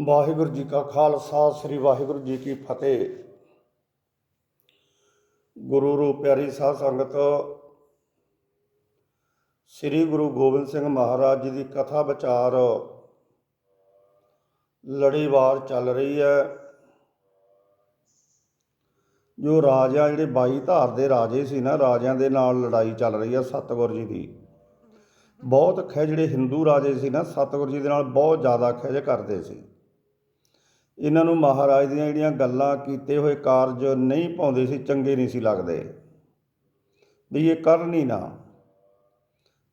ਵਾਹਿਗੁਰੂ ਜੀ ਕਾ ਖਾਲਸਾ ਸ੍ਰੀ ਵਾਹਿਗੁਰੂ ਜੀ ਕੀ ਫਤਿਹ। ਗੁਰੂ ਰੂਪ ਪਿਆਰੀ ਸਾਧ ਸੰਗਤ, ਸ੍ਰੀ ਗੁਰੂ ਗੋਬਿੰਦ ਸਿੰਘ ਮਹਾਰਾਜ ਜੀ ਦੀ ਕਥਾ ਵਿਚਾਰ ਲੜੀਵਾਰ ਚੱਲ ਰਹੀ ਹੈ। ਜੋ ਰਾਜਾ ਜਿਹੜੇ 22 ਧਾਰ ਦੇ ਰਾਜੇ ਸੀ ਨਾ, ਰਾਜਿਆਂ ਦੇ ਨਾਲ ਲੜਾਈ ਚੱਲ ਰਹੀ ਹੈ ਸਤਿਗੁਰ ਜੀ ਦੀ। ਬਹੁਤ ਜਿਹੜੇ ਹਿੰਦੂ ਰਾਜੇ ਸੀ ਨਾ, ਸਤਿਗੁਰ ਜੀ ਦੇ ਨਾਲ ਬਹੁਤ ਜ਼ਿਆਦਾ ਖਿਜ ਕਰਦੇ ਸੀ। ਇਹਨਾਂ ਨੂੰ ਮਹਾਰਾਜ ਦੀਆਂ ਜਿਹੜੀਆਂ ਗੱਲਾਂ ਕੀਤੇ ਹੋਏ ਕਾਰਜ ਨਹੀਂ ਪਾਉਂਦੇ ਸੀ, ਚੰਗੇ ਨਹੀਂ ਸੀ ਲੱਗਦੇ, ਵੀ ਇਹ ਕਰਨ ਹੀ ਨਾ,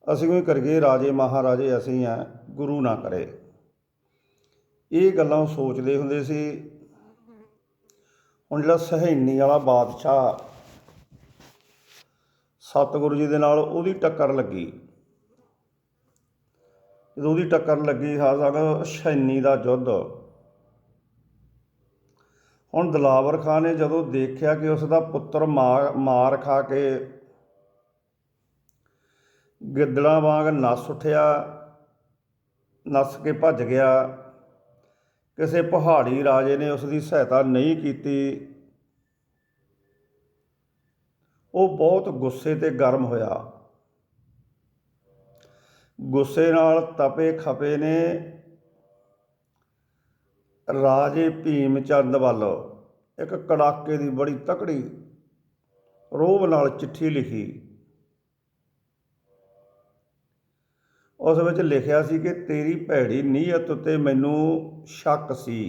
ਅਸੀਂ ਵੀ ਕਰੀਏ, ਰਾਜੇ ਮਹਾਰਾਜੇ ਅਸੀਂ ਆ, ਗੁਰੂ ਨਾ ਕਰੇ। ਇਹ ਗੱਲਾਂ ਉਹ ਸੋਚਦੇ ਹੁੰਦੇ ਸੀ। ਹੁਣ ਜਿਹੜਾ ਸਹੈਨੀ ਵਾਲਾ ਬਾਦਸ਼ਾਹ ਸਤਿਗੁਰੂ ਜੀ ਦੇ ਨਾਲ ਉਹਦੀ ਟੱਕਰ ਲੱਗੀ, ਜਦੋਂ ਉਹਦੀ ਟੱਕਰ ਲੱਗੀ ਸਹੈਨੀ ਦਾ ਯੁੱਧ। ਹੁਣ ਦਿਲਾਵਰ ਖਾਂ ਨੇ ਜਦੋਂ ਦੇਖਿਆ ਕਿ ਉਸ ਦਾ ਪੁੱਤਰ ਮਾਰ ਖਾ ਕੇ ਗਿੱਦੜਾਂ ਵਾਂਗ ਨੱਸ ਉੱਠਿਆ, ਨੱਸ ਕੇ ਭੱਜ ਗਿਆ, ਕਿਸੇ ਪਹਾੜੀ ਰਾਜੇ ਨੇ ਉਸ ਦੀ ਸਹਾਇਤਾ ਨਹੀਂ ਕੀਤੀ, ਉਹ ਬਹੁਤ ਗੁੱਸੇ ਤੇ ਗਰਮ ਹੋਇਆ। ਗੁੱਸੇ ਨਾਲ ਤਪੇ ਖਪੇ ਨੇ ਰਾਜੇ ਭੀਮ ਚੰਦ ਵੱਲ ਇੱਕ ਕੜਾਕੇ ਦੀ ਬੜੀ ਤਕੜੀ ਰੋਹਬ ਨਾਲ ਚਿੱਠੀ ਲਿਖੀ। ਉਸ ਵਿੱਚ ਲਿਖਿਆ ਸੀ ਕਿ ਤੇਰੀ ਭੈੜੀ ਨੀਅਤ ਉੱਤੇ ਮੈਨੂੰ ਸ਼ੱਕ ਸੀ।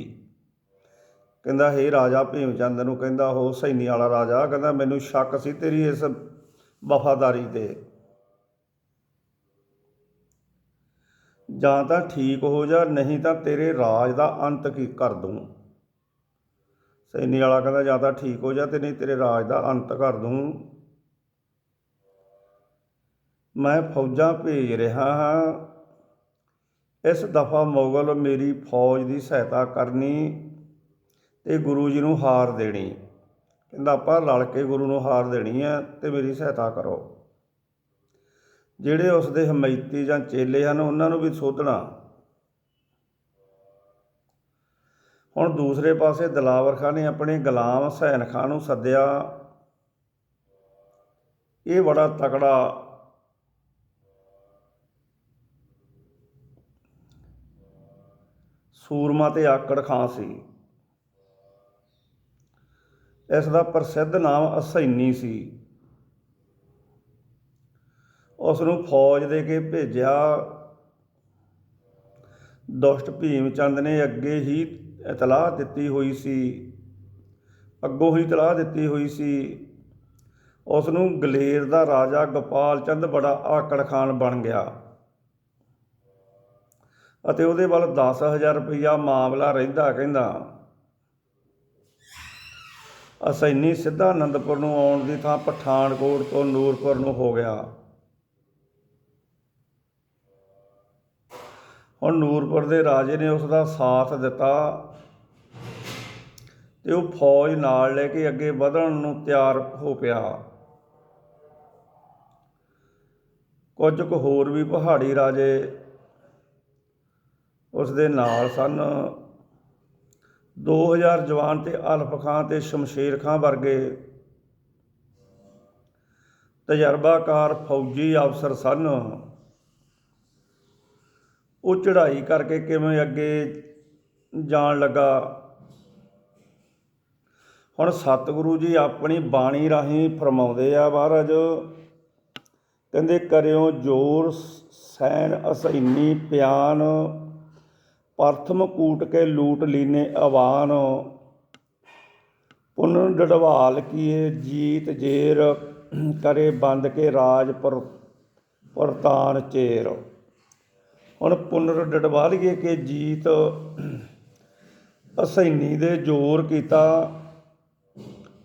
ਕਹਿੰਦਾ ਹੇ ਰਾਜਾ ਭੀਮ ਚੰਦ ਨੂੰ, ਕਹਿੰਦਾ ਉਹ ਸੈਨੀ ਵਾਲਾ ਰਾਜਾ, ਕਹਿੰਦਾ ਮੈਨੂੰ ਸ਼ੱਕ ਸੀ ਤੇਰੀ ਇਸ ਵਫਾਦਾਰੀ 'ਤੇ, ਜਾਂ ਤਾਂ ਠੀਕ ਹੋ ਜਾ, ਨਹੀਂ ਤਾਂ ਤੇਰੇ ਰਾਜ ਦਾ ਅੰਤ ਕੀ ਕਰ ਦੂੰ। ਸੈਨੀ ਵਾਲਾ ਕਹਿੰਦਾ ਜਾਂ ਤਾਂ ਠੀਕ ਹੋ ਜਾ ਤੇ ਨਹੀਂ ਤੇਰੇ ਰਾਜ ਦਾ ਅੰਤ ਕਰ ਦੂੰ। ਮੈਂ ਫੌਜਾਂ ਭੇਜ ਰਿਹਾ ਹਾਂ, ਇਸ ਦਫਾ ਮੁਗਲ ਮੇਰੀ ਫੌਜ ਦੀ ਸਹਾਇਤਾ ਕਰਨੀ ਤੇ ਗੁਰੂ ਜੀ ਨੂੰ ਹਾਰ ਦੇਣੀ। ਕਹਿੰਦਾ ਆਪਾਂ ਰਲ ਕੇ ਗੁਰੂ ਨੂੰ ਹਾਰ ਦੇਣੀ ਹੈ ਤੇ ਮੇਰੀ ਸਹਾਇਤਾ ਕਰੋ। ਜਿਹੜੇ ਉਸ ਦੇ ਹਮੈਤੀ ਜਾਂ ਚੇਲੇ ਹਨ ਉਹਨਾਂ ਨੂੰ ਵੀ ਸੋਧਣਾ। ਹੁਣ ਦੂਸਰੇ ਪਾਸੇ ਦਿਲਾਵਰ ਖਾਂ ਨੇ ਆਪਣੇ ਗੁਲਾਮ ਹੁਸੈਨ ਖਾਂ ਨੂੰ ਸੱਦਿਆ। ਇਹ ਬੜਾ ਤਕੜਾ ਸੂਰਮਾ ਤੇ ਆਕੜ ਖਾਂ ਸੀ। ਇਸ ਦਾ ਪ੍ਰਸਿੱਧ ਨਾਮ ਹੁਸੈਨੀ ਸੀ। ਉਸ ਨੂੰ ਫੌਜ ਦੇ ਕੇ ਭੇਜਿਆ। ਦੁਸ਼ਟ ਭੀਮ ਚੰਦ ਨੇ ਅੱਗੋਂ ਹੀ ਇਤਲਾਹ ਦਿੱਤੀ ਹੋਈ ਸੀ। ਉਸ ਨੂੰ ਗਲੇਰ ਦਾ ਰਾਜਾ ਗੋਪਾਲ ਚੰਦ ਬੜਾ ਆਕੜ ਖਾਨ ਬਣ ਗਿਆ ਅਤੇ ਉਹਦੇ ਵੱਲ 10,000 ਰੁਪਈਆ ਮਾਮਲਾ ਰਹਿੰਦਾ। ਕਹਿੰਦਾ ਹੁਸੈਨੀ ਸਿੱਧਾ ਅਨੰਦਪੁਰ ਨੂੰ ਆਉਣ ਦੀ ਥਾਂ ਪਠਾਨਕੋਟ ਤੋਂ ਨੂਰਪੁਰ ਨੂੰ ਹੋ ਗਿਆ। ਹੁਣ ਨੂਰਪੁਰ ਦੇ ਰਾਜੇ ਨੇ ਉਸ ਦਾ ਸਾਥ ਦਿੱਤਾ ਤੇ ਉਹ ਫੌਜ ਨਾਲ ਲੈ ਕੇ ਅੱਗੇ ਵਧਣ ਨੂੰ ਤਿਆਰ ਹੋ ਪਿਆ। ਕੁਝ ਕੁ ਹੋਰ ਵੀ ਪਹਾੜੀ ਰਾਜੇ ਉਸ ਦੇ ਨਾਲ ਸਨ। 2,000 ਜਵਾਨ ਤੇ ਅਲਫ ਖਾਂ ਤੇ ਸ਼ਮਸ਼ੇਰ ਖਾਂ ਵਰਗੇ ਤਜਰਬਾਕਾਰ ਫੌਜੀ ਅਫਸਰ ਸਨ। ਉਹ ਚੜ੍ਹਾਈ ਕਰਕੇ ਕਿਵੇਂ ਅੱਗੇ ਜਾਣ ਲੱਗਾ। ਹੁਣ ਸਤਿਗੁਰੂ ਜੀ ਆਪਣੀ ਬਾਣੀ ਰਾਹੀਂ ਫਰਮਾਉਂਦੇ ਆ ਮਹਾਰਾਜ, ਕਹਿੰਦੇ ਕਰਿਓ ਜੋਰ ਸੈਨ ਹੁਸੈਨੀ ਪਿਆਨ, ਪ੍ਰਥਮ ਕੂਟ ਕੇ ਲੂਟ ਲੀਨੇ ਆਵਾਨ, ਪੁਨਰ ਡਡਵਾਲ ਕੀਏ ਜੀਤ ਜੇਰ, ਕਰੇ ਬੰਦ ਕੇ ਰਾਜ ਪਰਤਾਨ ਚੇਰ। ਹੁਣ ਪੁਨਰ ਡਡਵਾਲੀਏ ਕੇ ਜੀਤ ਹੁਸੈਨੀ ਦੇ ਜ਼ੋਰ ਕੀਤਾ।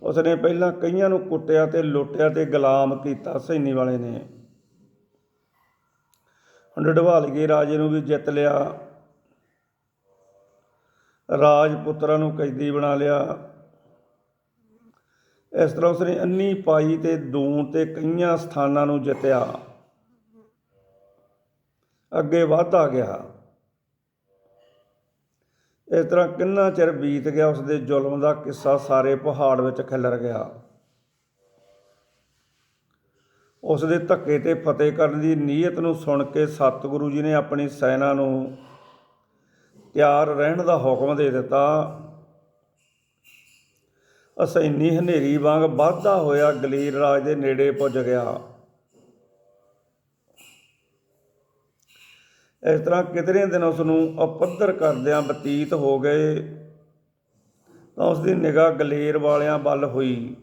ਉਸਨੇ ਪਹਿਲਾਂ ਕਈਆਂ ਨੂੰ ਕੁੱਟਿਆ ਤੇ ਲੁੱਟਿਆ ਤੇ ਗੁਲਾਮ ਕੀਤਾ ਹੁਸੈਨੀ ਵਾਲੇ ਨੇ। ਹੁਣ ਡਡਵਾਲੀਏ ਰਾਜੇ ਨੂੰ ਵੀ ਜਿੱਤ ਲਿਆ, ਰਾਜਪੁੱਤਰਾਂ ਨੂੰ ਕੈਦੀ ਬਣਾ ਲਿਆ। ਇਸ ਤਰ੍ਹਾਂ ਉਸਨੇ ਅੰਨੀ ਪਾਈ ਤੇ ਦੂਣ ਤੇ ਕਈਆਂ ਸਥਾਨਾਂ ਨੂੰ ਜਿੱਤਿਆ, ਅੱਗੇ ਵੱਧਦਾ ਗਿਆ। ਇਸ ਤਰ੍ਹਾਂ ਕਿੰਨਾ ਚਿਰ ਬੀਤ ਗਿਆ, ਉਸਦੇ ਜ਼ੁਲਮ ਦਾ ਕਿੱਸਾ ਸਾਰੇ ਪਹਾੜ ਵਿੱਚ ਖਿਲਰ ਗਿਆ। ਉਸ ਦੇ ਧੱਕੇ ਤੇ ਫਤਿਹ ਕਰਨ ਦੀ ਨੀਅਤ ਨੂੰ ਸੁਣ ਕੇ ਸਤਿਗੁਰੂ ਜੀ ਨੇ ਆਪਣੀ ਸੈਨਾ ਨੂੰ ਤਿਆਰ ਰਹਿਣ ਦਾ ਹੁਕਮ ਦੇ ਦਿੱਤਾ। ਹਸੈਨੀ ਹਨੇਰੀ ਵਾਂਗ ਵੱਧਦਾ ਹੋਇਆ ਗਲੀਰ ਰਾਜ ਦੇ ਨੇੜੇ ਪੁੱਜ ਗਿਆ। ਇਸ ਤਰ੍ਹਾਂ ਕਿਤਨੇ ਦਿਨ ਉਸ ਨੂੰ ਅਪੱਧਰ ਕਰਦਿਆਂ ਬਤੀਤ ਹੋ ਗਏ ਤਾਂ ਉਸ ਦੀ ਨਿਗਾਹ ਗਲੇਰ ਵਾਲਿਆਂ ਵੱਲ ਹੋਈ।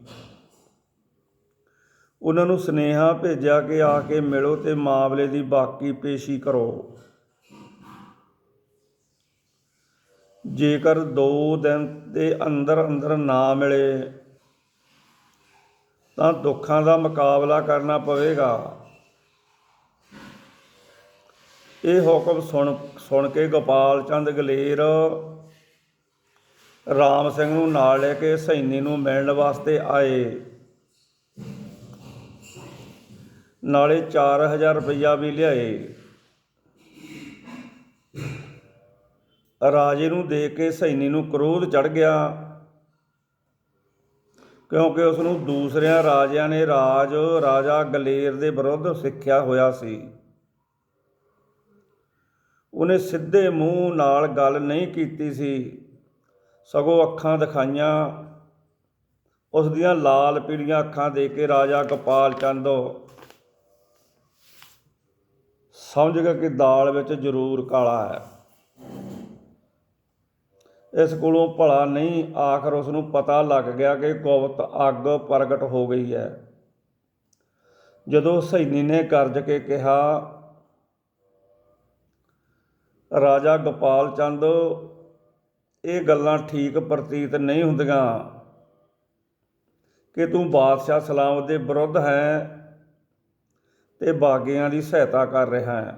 ਉਹਨਾਂ ਨੂੰ ਸੁਨੇਹਾ ਭੇਜਿਆ ਕਿ ਆ ਕੇ ਮਿਲੋ ਤੇ ਮਾਮਲੇ ਦੀ ਬਾਕੀ ਪੇਸ਼ੀ ਕਰੋ। ਜੇਕਰ 2 ਦਿਨ ਦੇ ਅੰਦਰ ਅੰਦਰ ਨਾ ਮਿਲੇ ਤਾਂ ਦੁੱਖਾਂ ਦਾ ਮੁਕਾਬਲਾ ਕਰਨਾ ਪਵੇਗਾ। ਇਹ ਹੁਕਮ ਸੁਣ ਕੇ ਗੋਪਾਲ ਚੰਦ ਗਲੇਰ ਰਾਮ ਸਿੰਘ ਨੂੰ ਨਾਲ ਲੈ ਕੇ ਹਸੈਨੀ ਨੂੰ ਮਿਲਣ ਵਾਸਤੇ ਆਏ। ਨਾਲੇ 4000 ਰੁਪਈਆ ਵੀ ਲਿਆਏ। ਰਾਜੇ ਨੂੰ ਦੇਖ ਕੇ ਹਸੈਨੀ ਨੂੰ ਕ੍ਰੋਧ ਚੜ੍ਹ ਗਿਆ, ਕਿਉਂਕਿ ਉਸ ਨੂੰ ਦੂਸਰਿਆਂ ਰਾਜਿਆਂ ਨੇ ਰਾਜਾ ਗਲੇਰ ਦੇ ਵਿਰੁੱਧ ਸਿੱਖਿਆ ਹੋਇਆ ਸੀ। ਉਹਨੇ ਸਿੱਧੇ ਮੂੰਹ ਨਾਲ ਗੱਲ ਨਹੀਂ ਕੀਤੀ ਸੀ, ਸਗੋਂ ਅੱਖਾਂ ਦਿਖਾਈਆਂ। ਉਸ ਦੀਆਂ ਲਾਲ ਪੀਲੀਆਂ ਅੱਖਾਂ ਦੇਖ ਕੇ ਰਾਜਾ ਗੋਪਾਲ ਚੰਦ ਸਮਝ ਗਿਆ ਕਿ ਦਾਲ ਵਿੱਚ ਜ਼ਰੂਰ ਕਾਲਾ ਹੈ। ਇਸ ਕੋਲੋਂ ਭਲਾ ਨਹੀਂ, ਆਖਰ ਉਸ ਨੂੰ ਪਤਾ ਲੱਗ ਗਿਆ ਕਿ ਗੁਪਤ ਅੱਗ ਪ੍ਰਗਟ ਹੋ ਗਈ ਹੈ। ਜਦੋਂ ਹਸੈਨੀ ਨੇ ਗਰਜ ਕੇ ਕਿਹਾ, ਰਾਜਾ ਗੋਪਾਲ ਚੰਦ, ਇਹ ਗੱਲਾਂ ਠੀਕ ਪ੍ਰਤੀਤ ਨਹੀਂ ਹੁੰਦੀਆਂ ਕਿ ਤੂੰ ਬਾਦਸ਼ਾਹ ਸਲਾਮਤ ਦੇ ਵਿਰੁੱਧ ਹੈ ਤੇ ਬਾਗੀਆਂ ਦੀ ਸਹਾਇਤਾ ਕਰ ਰਿਹਾ ਹੈ।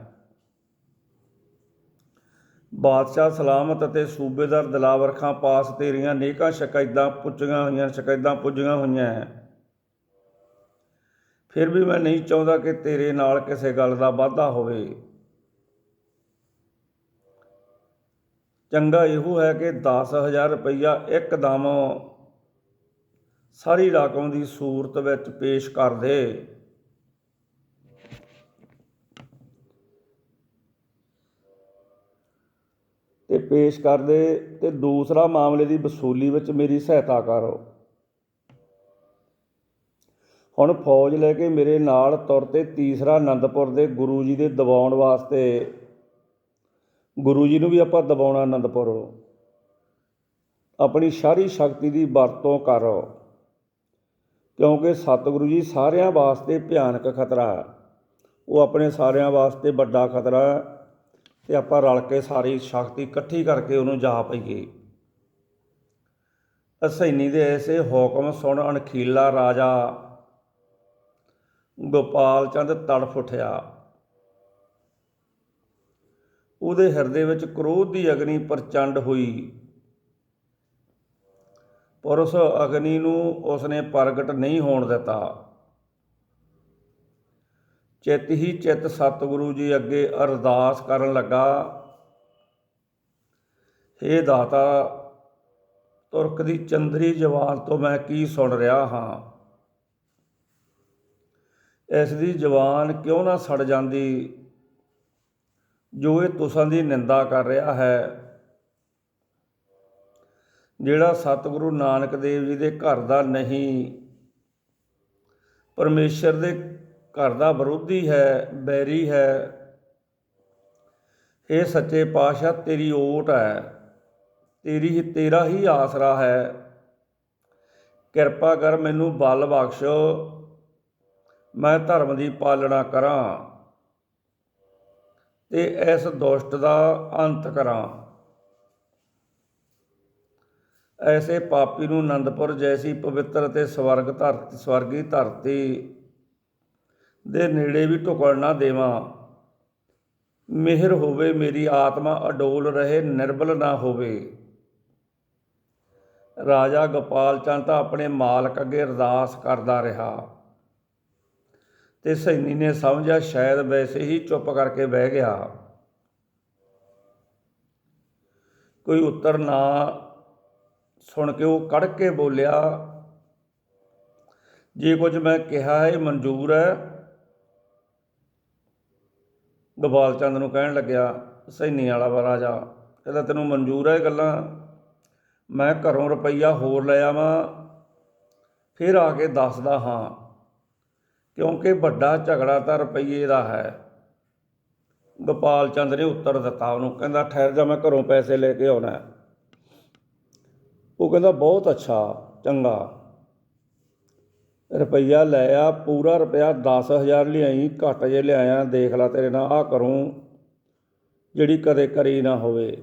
ਬਾਦਸ਼ਾਹ ਸਲਾਮਤ ਅਤੇ ਸੂਬੇਦਾਰ ਦਿਲਾਵਰ ਖਾਂ ਪਾਸ ਤੇਰੀਆਂ ਨੇਕਾਂ ਸ਼ਿਕਾਇਤਾਂ ਪੁੱਜੀਆਂ ਹੋਈਆਂ ਹੈ। ਫਿਰ ਵੀ ਮੈਂ ਨਹੀਂ ਚਾਹੁੰਦਾ ਕਿ ਤੇਰੇ ਨਾਲ ਕਿਸੇ ਗੱਲ ਦਾ ਵਾਧਾ ਹੋਵੇ। ਚੰਗਾ ਇਹੋ ਹੈ ਕਿ 10,000 ਰੁਪਈਆ ਇੱਕਦਮ ਸਾਰੀ ਰਕਮ ਦੀ ਸੂਰਤ ਵਿੱਚ ਪੇਸ਼ ਕਰ ਦੇ। ਤੇ ਦੂਸਰਾ ਮਾਮਲੇ ਦੀ ਵਸੂਲੀ ਵਿੱਚ ਮੇਰੀ ਸਹਾਇਤਾ ਕਰੋ। ਹੁਣ ਫੌਜ ਲੈ ਕੇ ਮੇਰੇ ਨਾਲ ਤੁਰ ਤੇ ਤੀਸਰਾ ਅਨੰਦਪੁਰ ਦੇ ਗੁਰੂ ਜੀ ਦੇ ਦਬਾਉਣ ਵਾਸਤੇ, ਗੁਰੂ ਜੀ ਨੂੰ ਵੀ ਆਪਾਂ ਦਬਾਉਣਾ ਅਨੰਦਪੁਰ, ਆਪਣੀ ਸਾਰੀ ਸ਼ਕਤੀ ਦੀ ਵਰਤੋਂ ਕਰੋ, ਕਿਉਂਕਿ ਸਤਿਗੁਰੂ ਜੀ ਸਾਰਿਆਂ ਵਾਸਤੇ ਭਿਆਨਕ ਖਤਰਾ, ਉਹ ਆਪਣੇ ਸਾਰਿਆਂ ਵਾਸਤੇ ਵੱਡਾ ਖਤਰਾ, ਅਤੇ ਆਪਾਂ ਰਲ ਕੇ ਸਾਰੀ ਸ਼ਕਤੀ ਇਕੱਠੀ ਕਰਕੇ ਉਹਨੂੰ ਜਾ ਪਈਏ। ਹਸੈਨੀ ਦੇ ਐਸੇ ਹੁਕਮ ਸੁਣ ਅਣਖੀਲਾ ਰਾਜਾ ਗੋਪਾਲ ਚੰਦ ਤੜਫ ਉੱਠਿਆ। ਉਹਦੇ ਹਿਰਦੇ ਵਿੱਚ ਕ੍ਰੋਧ ਦੀ ਅਗਨੀ ਪ੍ਰਚੰਡ ਹੋਈ, ਪਰ ਉਸ ਅਗਨੀ ਨੂੰ ਉਸਨੇ ਪ੍ਰਗਟ ਨਹੀਂ ਹੋਣ ਦਿੱਤਾ। ਚਿੱਤ ਹੀ ਚਿੱਤ ਸਤਿਗੁਰੂ ਜੀ ਅੱਗੇ ਅਰਦਾਸ ਕਰਨ ਲੱਗਾ, ਹੇ ਦਾਤਾ, ਤੁਰਕ ਦੀ ਚੰਦਰੀ ਜ਼ਬਾਨ ਤੋਂ ਮੈਂ ਕੀ ਸੁਣ ਰਿਹਾ ਹਾਂ। ਇਸ ਦੀ ਜ਼ਬਾਨ ਕਿਉਂ ਨਾ ਸੜ ਜਾਂਦੀ ਜੋ ਇਹ ਤੁਸਾਂ ਦੀ ਨਿੰਦਾ ਕਰ ਰਿਹਾ ਹੈ। ਜਿਹੜਾ ਸਤਿਗੁਰੂ ਨਾਨਕ ਦੇਵ ਜੀ ਦੇ ਘਰ ਦਾ ਨਹੀਂ, ਪਰਮੇਸ਼ਰ ਦੇ ਘਰ ਦਾ ਵਿਰੋਧੀ ਹੈ, ਬੈਰੀ ਹੈ। ਇਹ ਸੱਚੇ ਪਾਤਸ਼ਾਹ ਤੇਰੀ ਓਟ ਹੈ, ਤੇਰਾ ਹੀ ਆਸਰਾ ਹੈ। ਕਿਰਪਾ ਕਰ ਮੈਨੂੰ ਬਲ ਬਖਸ਼, ਮੈਂ ਧਰਮ ਦੀ ਪਾਲਣਾ ਕਰਾਂ ਤੇ ਇਸ ਦੁਸ਼ਟ ਦਾ ਅੰਤ ਕਰਾਂ। ਐਸੇ ਪਾਪੀ ਨੂੰ ਅਨੰਦਪੁਰ ਜੈਸੀ ਪਵਿੱਤਰ ਅਤੇ ਸਵਰਗੀ ਧਰਤੀ ਦੇ ਨੇੜੇ ਵੀ ਢੁਕਣ ਨਾ ਦੇਵਾਂ। ਮਿਹਰ ਹੋਵੇ, ਮੇਰੀ ਆਤਮਾ ਅਡੋਲ ਰਹੇ, ਨਿਰਬਲ ਨਾ ਹੋਵੇ। ਰਾਜਾ ਗੋਪਾਲ ਚੰਦ ਤਾਂ ਆਪਣੇ ਮਾਲਕ ਅੱਗੇ ਅਰਦਾਸ ਕਰਦਾ ਰਿਹਾ ਤੇ ਹਸੈਨੀ ਨੇ ਸਮਝਿਆ ਸ਼ਾਇਦ ਵੈਸੇ ਹੀ ਚੁੱਪ ਕਰਕੇ ਬਹਿ ਗਿਆ। ਕੋਈ ਉੱਤਰ ਨਾ ਸੁਣ ਕੇ ਉਹ ਕੜ ਕੇ ਬੋਲਿਆ, ਜੇ ਕੁਝ ਮੈਂ ਕਿਹਾ ਹੈ ਮਨਜ਼ੂਰ ਹੈ। ਗੋਪਾਲ ਚੰਦ ਨੂੰ ਕਹਿਣ ਲੱਗਿਆ ਸੈਣੀ ਵਾਲਾ ਰਾਜਾ, ਕਹਿੰਦਾ ਤੈਨੂੰ ਮਨਜ਼ੂਰ ਹੈ ਇਹ ਗੱਲਾਂ? ਮੈਂ ਘਰੋਂ ਰੁਪਈਆ ਹੋਰ ਲੈ ਆਵਾਂ ਫਿਰ ਆ ਕੇ ਦੱਸਦਾ ਹਾਂ, ਕਿਉਂਕਿ ਵੱਡਾ ਝਗੜਾ ਤਾਂ ਰੁਪਈਏ ਦਾ ਹੈ। ਗੋਪਾਲ ਚੰਦ ਨੇ ਉੱਤਰ ਦਿੱਤਾ ਉਹਨੂੰ, ਕਹਿੰਦਾ ਠਹਿਰ ਜਾ, ਮੈਂ ਘਰੋਂ ਪੈਸੇ ਲੈ ਕੇ ਆਉਣਾ। ਉਹ ਕਹਿੰਦਾ ਬਹੁਤ ਅੱਛਾ, ਚੰਗਾ। ਰੁਪਈਆ ਲੈ ਆ, ਪੂਰਾ ਰੁਪਇਆ 10,000 ਲਿਆਈ, ਘੱਟ ਜੇ ਲਿਆਇਆ ਦੇਖ ਲਾ ਤੇਰੇ ਨਾਲ ਆਹ ਕਰੂੰ ਜਿਹੜੀ ਕਦੇ ਕਰੀ ਨਾ ਹੋਵੇ।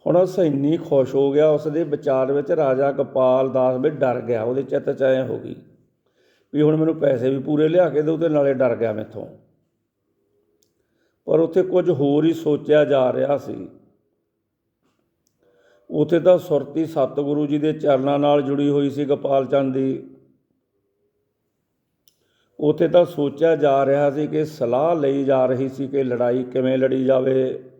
ਹੁਣ ਸੈਣੀ ਖੁਸ਼ ਹੋ ਗਿਆ, ਉਸ ਦੇ ਵਿਚਾਰ ਵਿੱਚ ਰਾਜਾ ਗੋਪਾਲ ਦਾਸ ਵੀ ਡਰ ਗਿਆ। ਉਹਦੇ ਚਿੱਤ 'ਚ ਐਂ ਹੋ ਗਈ ਵੀ ਹੁਣ ਮੈਨੂੰ ਪੈਸੇ ਵੀ ਪੂਰੇ ਲਿਆ ਕੇ ਦਿਓ ਅਤੇ ਨਾਲੇ ਡਰ ਗਿਆ ਮੈਥੋਂ। ਪਰ ਉੱਥੇ ਕੁਝ ਹੋਰ ਹੀ ਸੋਚਿਆ ਜਾ ਰਿਹਾ ਸੀ। ਉੱਥੇ ਤਾਂ ਸੁਰਤੀ ਸਤਿਗੁਰੂ ਜੀ ਦੇ ਚਰਨਾਂ ਨਾਲ ਜੁੜੀ ਹੋਈ ਸੀ ਗੋਪਾਲ ਚੰਦ ਦੀ। ਉੱਥੇ ਤਾਂ ਸੋਚਿਆ ਜਾ ਰਿਹਾ ਸੀ ਕਿ ਸਲਾਹ ਲਈ ਜਾ ਰਹੀ ਸੀ ਕਿ ਲੜਾਈ ਕਿਵੇਂ ਲੜੀ ਜਾਵੇ।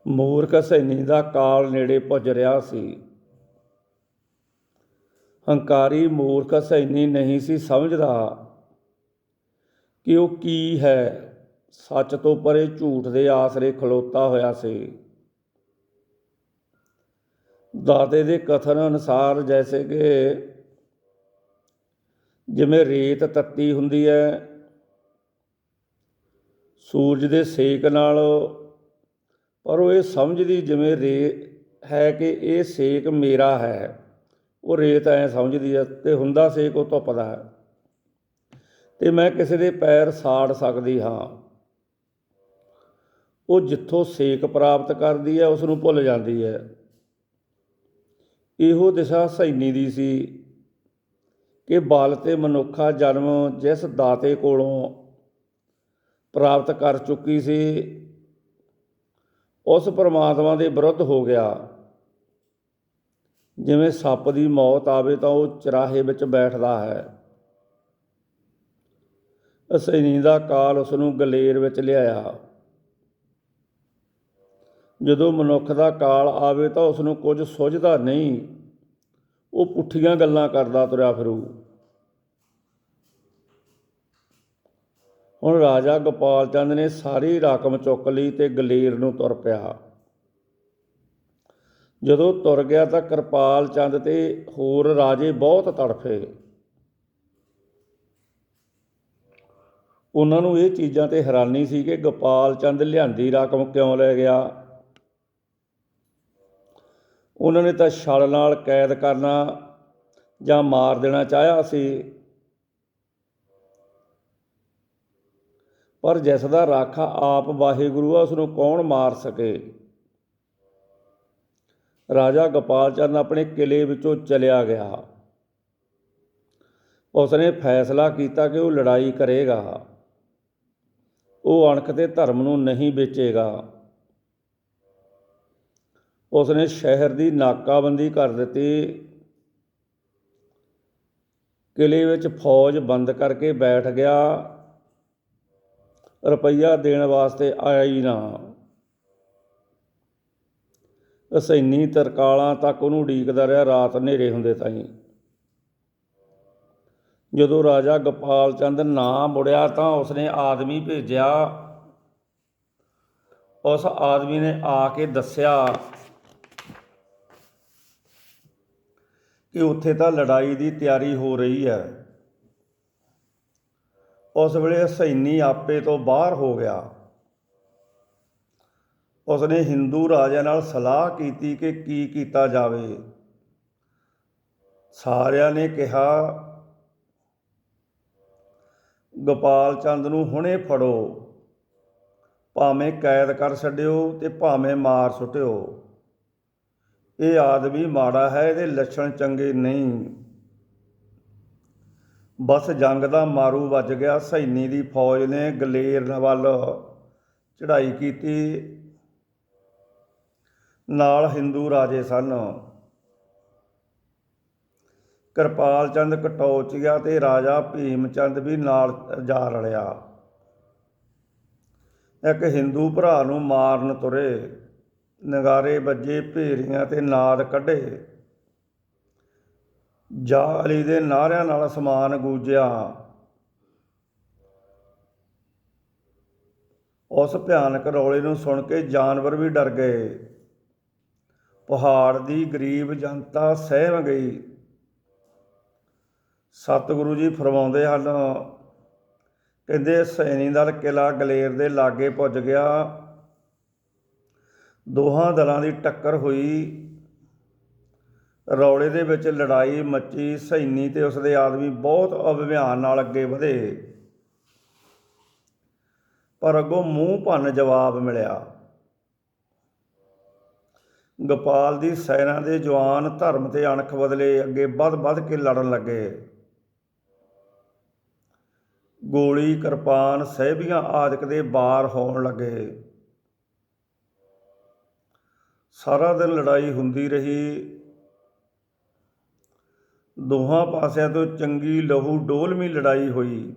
ਮੂਰਖ ਸੈਣੀ ਦਾ ਕਾਲ ਨੇੜੇ ਪੁੱਜ ਰਿਹਾ ਸੀ। ਹੰਕਾਰੀ ਮੂਰਖ ਸੈਣੀ ਨਹੀਂ ਸੀ ਸਮਝਦਾ ਕਿ ਉਹ ਕੀ ਹੈ। ਸੱਚ ਤੋਂ ਪਰੇ ਝੂਠ ਦੇ ਆਸਰੇ ਖਲੋਤਾ ਹੋਇਆ ਸੀ। ਦਾਤੇ ਦੇ ਕਥਨ ਅਨੁਸਾਰ ਜੈਸੇ ਕਿ ਜਿਵੇਂ ਰੇਤ ਤੱਤੀ ਹੁੰਦੀ ਹੈ ਸੂਰਜ ਦੇ ਸੇਕ ਨਾਲ, ਪਰ ਉਹ ਇਹ ਸਮਝਦੀ ਜਿਵੇਂ ਹੈ ਕਿ ਇਹ ਸੇਕ ਮੇਰਾ ਹੈ। ਉਹ ਰੇਤ ਐਂ ਸਮਝਦੀ ਹੈ ਅਤੇ ਹੁੰਦਾ ਸੇਕ ਉਹ ਧੁੱਪ ਦਾ ਹੈ, ਅਤੇ ਮੈਂ ਕਿਸੇ ਦੇ ਪੈਰ ਸਾੜ ਸਕਦੀ ਹਾਂ। ਉਹ ਜਿੱਥੋਂ ਸੇਕ ਪ੍ਰਾਪਤ ਕਰਦੀ ਹੈ ਉਸ ਨੂੰ ਭੁੱਲ ਜਾਂਦੀ ਹੈ। ਇਹੋ ਦਿਸ਼ਾ ਸੈਣੀ ਦੀ ਸੀ ਕਿ ਬਲ ਤੇ ਮਨੁੱਖਾ ਜਨਮ ਜਿਸ ਦਾਤੇ ਕੋਲੋਂ ਪ੍ਰਾਪਤ ਕਰ ਚੁੱਕੀ ਸੀ ਉਸ ਪਰਮਾਤਮਾ ਦੇ ਵਿਰੁੱਧ ਹੋ ਗਿਆ। ਜਿਵੇਂ ਸੱਪ ਦੀ ਮੌਤ ਆਵੇ ਤਾਂ ਉਹ ਚੁਰਾਹੇ ਵਿੱਚ ਬੈਠਦਾ ਹੈ। ਸੈਣੀ ਦਾ ਕਾਲ ਉਸ ਨੂੰ ਗਲੇਰ ਵਿੱਚ ਲਿਆਇਆ। ਜਦੋਂ ਮਨੁੱਖ ਦਾ ਕਾਲ ਆਵੇ ਤਾਂ ਉਸ ਨੂੰ ਕੁਝ ਸੁੱਝਦਾ ਨਹੀਂ, ਉਹ ਪੁੱਠੀਆਂ ਗੱਲਾਂ ਕਰਦਾ ਤੁਰਿਆ ਫਿਰੂ। ਹੁਣ ਰਾਜਾ ਗੋਪਾਲ ਚੰਦ ਨੇ ਸਾਰੀ ਰਕਮ ਚੁੱਕ ਲਈ ਅਤੇ ਗਲੇਰ ਨੂੰ ਤੁਰ ਪਿਆ। ਜਦੋਂ ਤੁਰ ਗਿਆ ਤਾਂ ਕਿਰਪਾਲ ਚੰਦ ਅਤੇ ਹੋਰ ਰਾਜੇ ਬਹੁਤ ਤੜਫੇ। ਉਹਨਾਂ ਨੂੰ ਇਹ ਚੀਜ਼ਾਂ 'ਤੇ ਹੈਰਾਨੀ ਸੀ ਕਿ ਗੋਪਾਲ ਚੰਦ ਲਿਆਂਦੀ ਰਕਮ ਕਿਉਂ ਲੈ ਗਿਆ। ਉਹਨਾਂ ਨੇ ਤਾਂ ਛਲ ਨਾਲ ਕੈਦ ਕਰਨਾ ਜਾਂ ਮਾਰ ਦੇਣਾ ਚਾਹਿਆ ਸੀ, ਪਰ ਜਿਸ ਦਾ ਰਾਖਾ ਆਪ ਵਾਹਿਗੁਰੂ ਆ ਉਸ ਨੂੰ ਕੌਣ ਮਾਰ ਸਕੇ। ਰਾਜਾ ਗੋਪਾਲ ਚੰਦ ਆਪਣੇ ਕਿਲ੍ਹੇ ਵਿੱਚੋਂ ਚਲਿਆ ਗਿਆ। ਉਸਨੇ ਫੈਸਲਾ ਕੀਤਾ ਕਿ ਉਹ ਲੜਾਈ ਕਰੇਗਾ। ਉਹ ਅਣਖ ਤੇ ਧਰਮ ਨੂੰ ਨਹੀਂ ਵੇਚੇਗਾ। ਉਸਨੇ ਸ਼ਹਿਰ ਦੀ ਨਾਕਾਬੰਦੀ ਕਰ ਦਿੱਤੀ। ਕਿਲ੍ਹੇ ਵਿੱਚ ਫੌਜ ਬੰਦ ਕਰਕੇ ਬੈਠ ਗਿਆ। ਰੁਪਈਆ ਦੇਣ ਵਾਸਤੇ ਆਇਆ ਹੀ ਨਾ। ਸੈਣੀ ਤਰਕਾਲਾਂ ਤੱਕ ਉਹਨੂੰ ਉਡੀਕਦਾ ਰਿਹਾ, ਰਾਤ ਹਨੇਰੇ ਹੁੰਦੇ ਤਾਈਂ। ਜਦੋਂ ਰਾਜਾ ਗੋਪਾਲ ਚੰਦ ਨਾ ਮੁੜਿਆ ਤਾਂ ਉਸਨੇ ਆਦਮੀ ਭੇਜਿਆ। ਉਸ ਆਦਮੀ ਨੇ ਆ ਕੇ ਦੱਸਿਆ ਕਿ ਉੱਥੇ ਤਾਂ ਲੜਾਈ ਦੀ ਤਿਆਰੀ ਹੋ ਰਹੀ ਹੈ। ਉਸ ਵੇਲੇ ਸੈਣੀ ਆਪੇ ਤੋਂ ਬਾਹਰ ਹੋ ਗਿਆ। ਉਸਨੇ ਹਿੰਦੂ ਰਾਜਿਆਂ ਨਾਲ ਸਲਾਹ ਕੀਤੀ ਕਿ ਕੀ ਕੀਤਾ ਜਾਵੇ। ਸਾਰਿਆਂ ਨੇ ਕਿਹਾ ਗੋਪਾਲ ਚੰਦ ਨੂੰ ਹੁਣੇ ਫੜੋ, ਭਾਵੇਂ ਕੈਦ ਕਰ ਛੱਡਿਓ ਅਤੇ ਭਾਵੇਂ ਮਾਰ ਸੁੱਟਿਓ। ਇਹ ਆਦਮੀ ਮਾੜਾ ਹੈ, ਇਹਦੇ ਲੱਛਣ ਚੰਗੇ ਨਹੀਂ। ਬਸ ਜੰਗ ਦਾ ਮਾਰੂ ਵੱਜ ਗਿਆ। ਸੈਣੀ ਦੀ ਫੌਜ ਨੇ ਗਲੇਰ ਵੱਲ ਚੜ੍ਹਾਈ ਕੀਤੀ। ਨਾਲ ਹਿੰਦੂ ਰਾਜੇ ਸਨ। ਕਿਰਪਾਲ ਚੰਦ ਕਟੌਚੀਆ ਅਤੇ ਰਾਜਾ ਭੀਮ ਚੰਦ ਵੀ ਨਾਲ ਜਾ ਰਲਿਆ। ਇੱਕ ਹਿੰਦੂ ਭਰਾ ਨੂੰ ਮਾਰਨ ਤੁਰੇ, ਨਗਾਰੇ ਵੱਜੇ, ਭੇਰੀਆਂ ਤੇ ਨਾਦ ਕੱਢੇ, ਜਾਲੀ ਦੇ ਨਾਅਰਿਆਂ ਨਾਲ ਅਸਮਾਨ ਗੂੰਜਿਆ। ਉਸ ਭਿਆਨਕ ਰੌਲੇ ਨੂੰ ਸੁਣ ਕੇ ਜਾਨਵਰ ਵੀ ਡਰ ਗਏ। ਪਹਾੜ ਦੀ ਗਰੀਬ ਜਨਤਾ ਸਹਿਮ ਗਈ। ਸਤਿਗੁਰੂ ਜੀ ਫਰਮਾਉਂਦੇ ਹਨ, ਕਹਿੰਦੇ ਸੈਣੀ ਦਲ ਕਿਲ੍ਹਾ ਗਲੇਰ ਦੇ ਲਾਗੇ ਪੁੱਜ ਗਿਆ। ਦੋਹਾਂ ਦਲਾਂ ਦੀ ਟੱਕਰ ਹੋਈ। ਰੌਲੇ ਦੇ ਵਿੱਚ ਲੜਾਈ ਮੱਚੀ। ਸੈਣੀ ਤੇ ਉਸਦੇ ਆਦਮੀ ਬਹੁਤ ਅਭਿਆਨ ਨਾਲ ਅੱਗੇ ਵਧੇ, ਪਰ ਅੱਗੋਂ ਮੂੰਹ ਭੰਨ ਜਵਾਬ ਮਿਲਿਆ। ਗੋਪਾਲ ਦੀ ਸੈਨਾ ਦੇ ਜਵਾਨ ਧਰਮ ਤੇ ਅਣਖ ਬਦਲੇ ਅੱਗੇ ਵੱਧ ਕੇ ਲੜਨ ਲੱਗੇ। ਗੋਲੀ, ਕਿਰਪਾਨ, ਸਹਿਬੀਆਂ ਆਦਿਕ ਦੇ ਵਾਰ ਹੋਣ ਲੱਗੇ। ਸਾਰਾ ਦਿਨ ਲੜਾਈ ਹੁੰਦੀ ਰਹੀ। ਦੋਹਾਂ ਪਾਸਿਆਂ ਤੋਂ ਚੰਗੀ ਲਹੂ ਡੋਲਵੀਂ ਲੜਾਈ ਹੋਈ।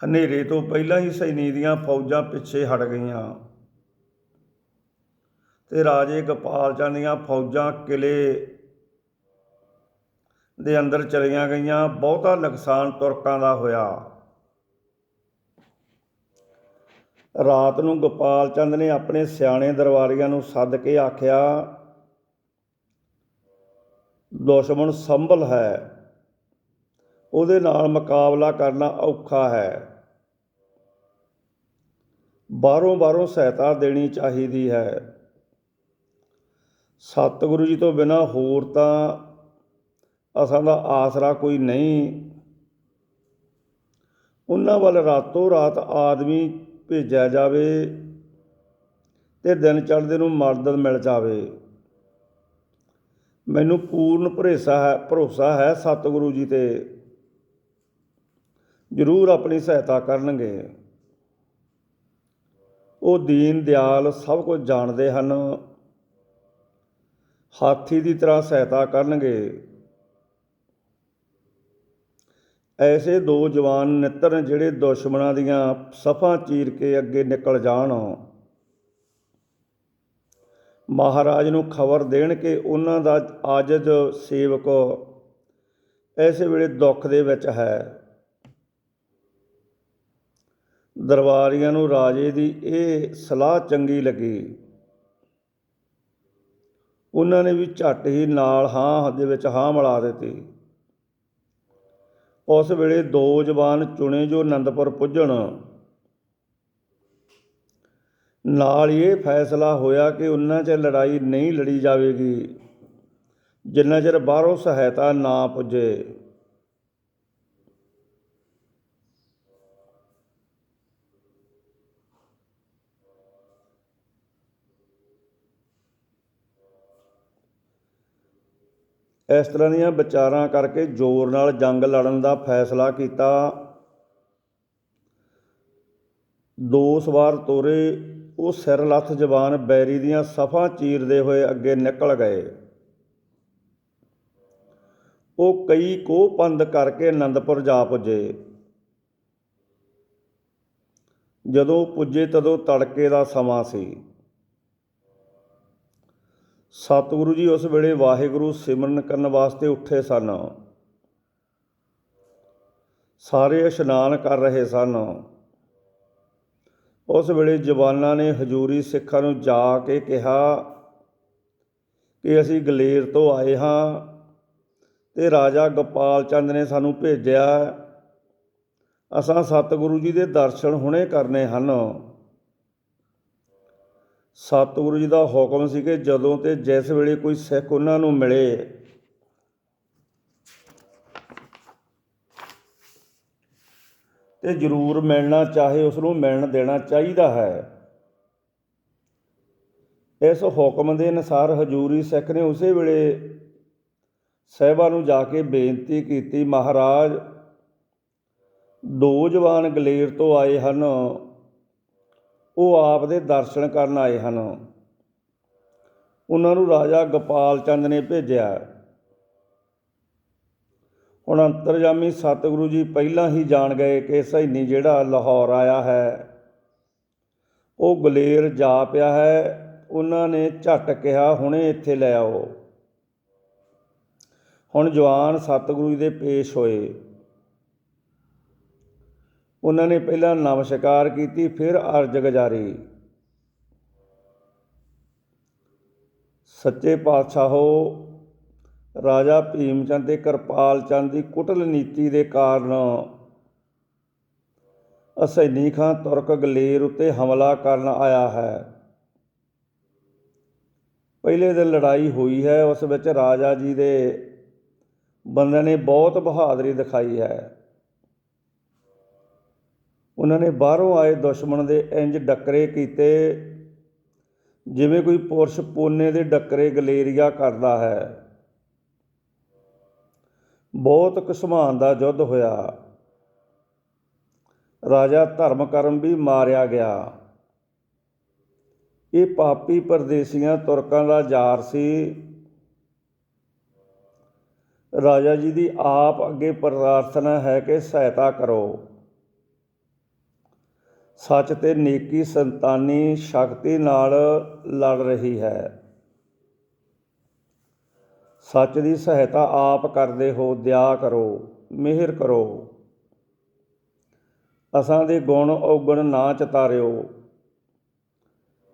ਹਨੇਰੇ ਤੋਂ ਪਹਿਲਾਂ ਹੀ ਸੈਣੀ ਦੀਆਂ ਫੌਜਾਂ ਪਿੱਛੇ ਹਟ ਗਈਆਂ ਤੇ ਰਾਜੇ ਗੋਪਾਲ ਚੰਦ ਦੀਆਂ ਫੌਜਾਂ ਕਿਲ੍ਹੇ ਦੇ ਅੰਦਰ ਚਲੀਆਂ ਗਈਆਂ। ਬਹੁਤਾ ਨੁਕਸਾਨ ਤੁਰਕਾਂ ਦਾ ਹੋਇਆ। ਰਾਤ ਨੂੰ ਗੋਪਾਲ ਚੰਦ ਨੇ ਆਪਣੇ ਸਿਆਣੇ ਦਰਬਾਰੀਆਂ ਨੂੰ ਸੱਦ ਕੇ ਆਖਿਆ, ਦੁਸ਼ਮਣ ਸੰਭਲ ਹੈ, ਉਹਦੇ ਨਾਲ ਮੁਕਾਬਲਾ ਕਰਨਾ ਔਖਾ ਹੈ। ਬਾਹਰੋਂ ਸਹਾਇਤਾ ਦੇਣੀ ਚਾਹੀਦੀ ਹੈ। ਸਤਿਗੁਰੂ ਜੀ ਤੋਂ ਬਿਨਾਂ ਹੋਰ ਤਾਂ ਅਸਾਂ ਦਾ ਆਸਰਾ ਕੋਈ ਨਹੀਂ। ਉਹਨਾਂ ਵੱਲ ਰਾਤੋਂ ਰਾਤ ਆਦਮੀ ਭੇਜਿਆ ਜਾਵੇ ਤੇ ਦਿਨ ਚੜ੍ਹਦੇ ਨੂੰ ਮਦਦ ਮਿਲ ਜਾਵੇ। ਮੈਨੂੰ ਪੂਰਨ ਭਰੋਸਾ ਹੈ ਸਤਿਗੁਰੂ ਜੀ ਤੇ ਜ਼ਰੂਰ ਆਪਣੀ ਸਹਾਇਤਾ ਕਰਨਗੇ। ਉਹ ਦੀਨ ਦਿਆਲ ਸਭ ਕੁਝ ਜਾਣਦੇ ਹਨ। ਹਾਥੀ ਦੀ ਤਰ੍ਹਾਂ ਸਹਾਇਤਾ ਕਰਨਗੇ। ਐਸੇ ਦੋ ਜਵਾਨ ਨਿੱਤਰ ਜਿਹੜੇ ਦੁਸ਼ਮਣਾਂ ਦੀਆਂ ਸਫਾਂ ਚੀਰ ਕੇ ਅੱਗੇ ਨਿਕਲ ਜਾਣ, ਮਹਾਰਾਜ ਨੂੰ ਖਬਰ ਦੇਣ ਕਿ ਉਹਨਾਂ ਦਾ ਆਜਜ਼ ਸੇਵਕ ਐਸੇ ਵੇਲੇ ਦੁੱਖ ਦੇ ਵਿੱਚ ਹੈ। ਦਰਬਾਰੀਆਂ ਨੂੰ ਰਾਜੇ ਦੀ ਇਹ ਸਲਾਹ ਚੰਗੀ ਲੱਗੀ। ਉਹਨਾਂ ਨੇ ਵੀ ਝੱਟ ਹੀ ਨਾਲ ਹਾਂ ਦੇ ਵਿੱਚ ਹਾਂ ਮਿਲਾ ਦਿੱਤੀ। ਉਸ ਵੇਲੇ ਦੋ ਜਵਾਨ ਚੁਣੇ ਜੋ ਅਨੰਦਪੁਰ ਪੁੱਜਣ। ਨਾਲ ਹੀ ਇਹ ਫੈਸਲਾ ਹੋਇਆ ਕਿ ਉਨਾ ਚਿਰ ਲੜਾਈ ਨਹੀਂ ਲੜੀ ਜਾਵੇਗੀ ਜਿੰਨਾ ਚਿਰ ਬਾਹਰੋਂ ਸਹਾਇਤਾ ਨਾ ਪੁੱਜੇ। ਇਸ ਤਰ੍ਹਾਂ ਦੀਆਂ ਵਿਚਾਰਾਂ ਕਰਕੇ ਜ਼ੋਰ ਨਾਲ ਜੰਗ ਲੜਨ ਦਾ ਫੈਸਲਾ ਕੀਤਾ। ਦੋ ਸਵਾਰ ਤੋਰੇ, ਉਹ ਸਿਰ ਲੱਥ ਜਵਾਨ ਬੈਰੀ ਦੀਆਂ ਸਫਾਂ ਚੀਰਦੇ ਹੋਏ ਅੱਗੇ ਨਿਕਲ ਗਏ। ਉਹ ਕਈ ਕੋਹ ਪੰਧ ਕਰਕੇ ਅਨੰਦਪੁਰ ਜਾ ਪੁੱਜੇ। ਜਦੋਂ ਪੁੱਜੇ ਤਦੋਂ ਤੜਕੇ ਦਾ ਸਮਾਂ ਸੀ। ਸਤਿਗੁਰੂ ਜੀ ਉਸ ਵੇਲੇ ਵਾਹਿਗੁਰੂ ਸਿਮਰਨ ਕਰਨ ਵਾਸਤੇ ਉੱਠੇ ਸਨ। ਸਾਰੇ ਇਸ਼ਨਾਨ ਕਰ ਰਹੇ ਸਨ। ਉਸ ਵੇਲੇ ਜਵਾਨਾਂ ਨੇ ਹਜ਼ੂਰੀ ਸਿੱਖਾਂ ਨੂੰ ਜਾ ਕੇ ਕਿਹਾ ਕਿ ਅਸੀਂ ਗਲੇਰ ਤੋਂ ਆਏ ਹਾਂ ਤੇ ਰਾਜਾ ਗੋਪਾਲ ਚੰਦ ਨੇ ਸਾਨੂੰ ਭੇਜਿਆ। ਅਸਾਂ ਸਤਿਗੁਰੂ ਜੀ ਦੇ ਦਰਸ਼ਨ ਹੁਣੇ ਕਰਨੇ ਹਨ। ਸਤਿਗੁਰੂ ਜੀ ਦਾ ਹੁਕਮ ਸੀ ਕਿ ਜਦੋਂ ਤੇ ਜਿਸ ਵੇਲੇ ਕੋਈ ਸਿੱਖ ਉਹਨਾਂ ਨੂੰ ਮਿਲੇ ਤੇ ਜ਼ਰੂਰ ਮਿਲਣਾ ਚਾਹੇ ਉਸ ਨੂੰ ਮਿਲਣ ਦੇਣਾ ਚਾਹੀਦਾ ਹੈ। ਇਸ ਹੁਕਮ ਦੇ ਅਨੁਸਾਰ ਹਜ਼ੂਰੀ ਸਿੱਖ ਨੇ ਉਸੇ ਵੇਲੇ ਸਾਹਿਬਾਂ ਨੂੰ ਜਾ ਕੇ ਬੇਨਤੀ ਕੀਤੀ, ਮਹਾਰਾਜ ਦੋ ਜਵਾਨ ਗਲੇਰ ਤੋਂ ਆਏ ਹਨ, ਉਹ ਆਪ ਦੇ ਦਰਸ਼ਨ ਕਰਨ ਆਏ ਹਨ। ਉਹਨਾਂ ਨੂੰ ਰਾਜਾ ਗੋਪਾਲ ਚੰਦ ਨੇ ਭੇਜਿਆ। ਹੁਣ ਅੰਤਰਜਾਮੀ ਸਤਿਗੁਰੂ ਜੀ ਪਹਿਲਾਂ ਹੀ ਜਾਣ ਗਏ ਕਿ ਸੈਣੀ ਜਿਹੜਾ ਲਾਹੌਰ ਆਇਆ ਹੈ ਉਹ ਗਲੇਰ ਜਾ ਪਿਆ ਹੈ। ਉਹਨਾਂ ਨੇ ਝੱਟ ਕਿਹਾ ਹੁਣੇ ਇੱਥੇ ਲੈ ਆਓ। ਹੁਣ ਜਵਾਨ ਸਤਿਗੁਰੂ ਜੀ ਦੇ ਪੇਸ਼ ਹੋਏ। ਉਹਨਾਂ ਨੇ ਪਹਿਲਾਂ ਨਮਸਕਾਰ ਕੀਤੀ, ਫਿਰ ਅਰਜ਼ ਗੁਜ਼ਾਰੀ। ਸੱਚੇ ਪਾਤਸ਼ਾਹੋ, ਰਾਜਾ ਭੀਮ ਚੰਦ ਤੇ ਕਿਰਪਾਲ ਚੰਦ ਦੀ ਕੁਟਲ ਨੀਤੀ ਦੇ ਕਾਰਨ ਹਸੈਨੀ ਖਾਂ ਤੁਰਕ ਗਲੇਰ ਉੱਤੇ ਹਮਲਾ ਕਰਨ ਆਇਆ ਹੈ। ਪਹਿਲੇ ਦਿਨ ਲੜਾਈ ਹੋਈ ਹੈ, ਉਸ ਵਿੱਚ ਰਾਜਾ ਜੀ ਦੇ ਬੰਦਿਆਂ ਨੇ ਬਹੁਤ ਬਹਾਦਰੀ ਦਿਖਾਈ ਹੈ। ਉਹਨਾਂ ਨੇ ਬਾਹਰੋਂ ਆਏ ਦੁਸ਼ਮਣ ਦੇ ਇੰਜ ਡੱਕਰੇ ਕੀਤੇ ਜਿਵੇਂ ਕੋਈ ਪੁਰਸ਼ ਪੋਨੇ ਦੇ ਡੱਕਰੇ ਗਲੇਰੀਆ ਕਰਦਾ ਹੈ। ਬਹੁਤ ਘਸਮਾਨ ਦਾ ਯੁੱਧ ਹੋਇਆ। ਰਾਜਾ ਧਰਮ ਕਰਮ ਵੀ ਮਾਰਿਆ ਗਿਆ। ਇਹ ਪਾਪੀ ਪਰਦੇਸੀਆਂ ਤੁਰਕਾਂ ਦਾ ਜਾਰ ਸੀ। ਰਾਜਾ ਜੀ ਦੀ ਆਪ ਅੱਗੇ ਪ੍ਰਾਰਥਨਾ ਹੈ ਕਿ ਸਹਾਇਤਾ ਕਰੋ। ਸੱਚ ਤੇ ਨੇਕੀ ਸੰਤਾਨੀ ਸ਼ਕਤੀ ਨਾਲ ਲੜ ਰਹੀ ਹੈ। ਸੱਚ ਦੀ ਸਹਾਇਤਾ ਆਪ ਕਰਦੇ ਹੋ, ਦਇਆ ਕਰੋ, ਮਿਹਰ ਕਰੋ। ਅਸਾਂ ਦੇ ਗੁਣ ਔਗਣ ਨਾ ਚਿਤਾਰਿਓ।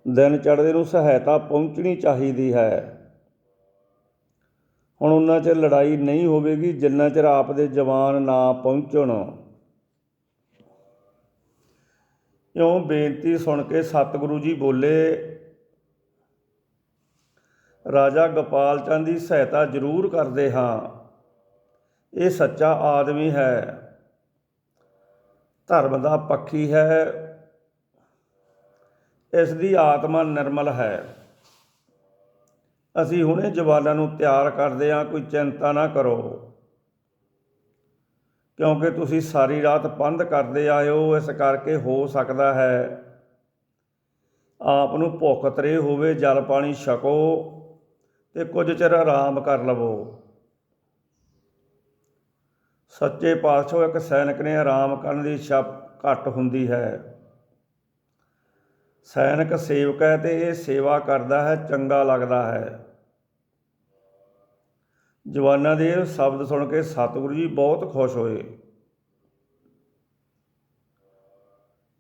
ਦਿਨ ਚੜ੍ਹਦੇ ਨੂੰ ਸਹਾਇਤਾ ਪਹੁੰਚਣੀ ਚਾਹੀਦੀ ਹੈ। ਹੁਣ ਉਨਾ ਚਿਰ ਲੜਾਈ ਨਹੀਂ ਹੋਵੇਗੀ ਜਿੰਨਾ ਚਿਰ ਆਪ ਦੇ ਜਵਾਨ ਨਾ ਪਹੁੰਚਣ। ਇਉਂ ਬੇਨਤੀ ਸੁਣ ਕੇ ਸਤਿਗੁਰੂ ਜੀ ਬੋਲੇ, ਰਾਜਾ ਗੋਪਾਲ ਚੰਦ ਦੀ ਸਹਾਇਤਾ ਜ਼ਰੂਰ ਕਰਦੇ ਹਾਂ। ਇਹ ਸੱਚਾ ਆਦਮੀ ਹੈ, ਧਰਮ ਦਾ ਪੱਖੀ ਹੈ, ਇਸ ਦੀ ਆਤਮਾ ਨਿਰਮਲ ਹੈ। ਅਸੀਂ ਹੁਣੇ ਜਵਾਨਾਂ ਨੂੰ ਤਿਆਰ ਕਰਦੇ ਹਾਂ, ਕੋਈ ਚਿੰਤਾ ਨਾ ਕਰੋ। ਕਿਉਂਕਿ ਤੁਸੀਂ ਸਾਰੀ ਰਾਤ ਪੰਧ ਕਰਦੇ ਆਏ ਹੋ, ਇਸ ਕਰਕੇ ਹੋ ਸਕਦਾ ਹੈ ਆਪ ਨੂੰ ਭੁੱਖ ਤਰੇ ਹੋਵੇ। ਜਲ ਪਾਣੀ ਛਕੋ ਤੇ ਕੁਝ ਚਿਰ ਆਰਾਮ ਕਰ ਲਵੋ। ਸੱਚੇ ਪਾਤਸ਼ਾਹ, ਇੱਕ ਸੈਨਿਕ ਨੇ ਆਰਾਮ ਕਰਨ ਦੀ ਇੱਛਾ ਘੱਟ ਹੁੰਦੀ ਹੈ। ਸੈਨਿਕ ਸੇਵਕ ਹੈ ਤੇ ਇਹ ਸੇਵਾ ਕਰਦਾ ਹੈ, ਚੰਗਾ ਲੱਗਦਾ ਹੈ। ਜਵਾਨਾਂ ਦੇ ਇਹ ਸ਼ਬਦ ਸੁਣ ਕੇ ਸਤਿਗੁਰੂ ਜੀ ਬਹੁਤ ਖੁਸ਼ ਹੋਏ।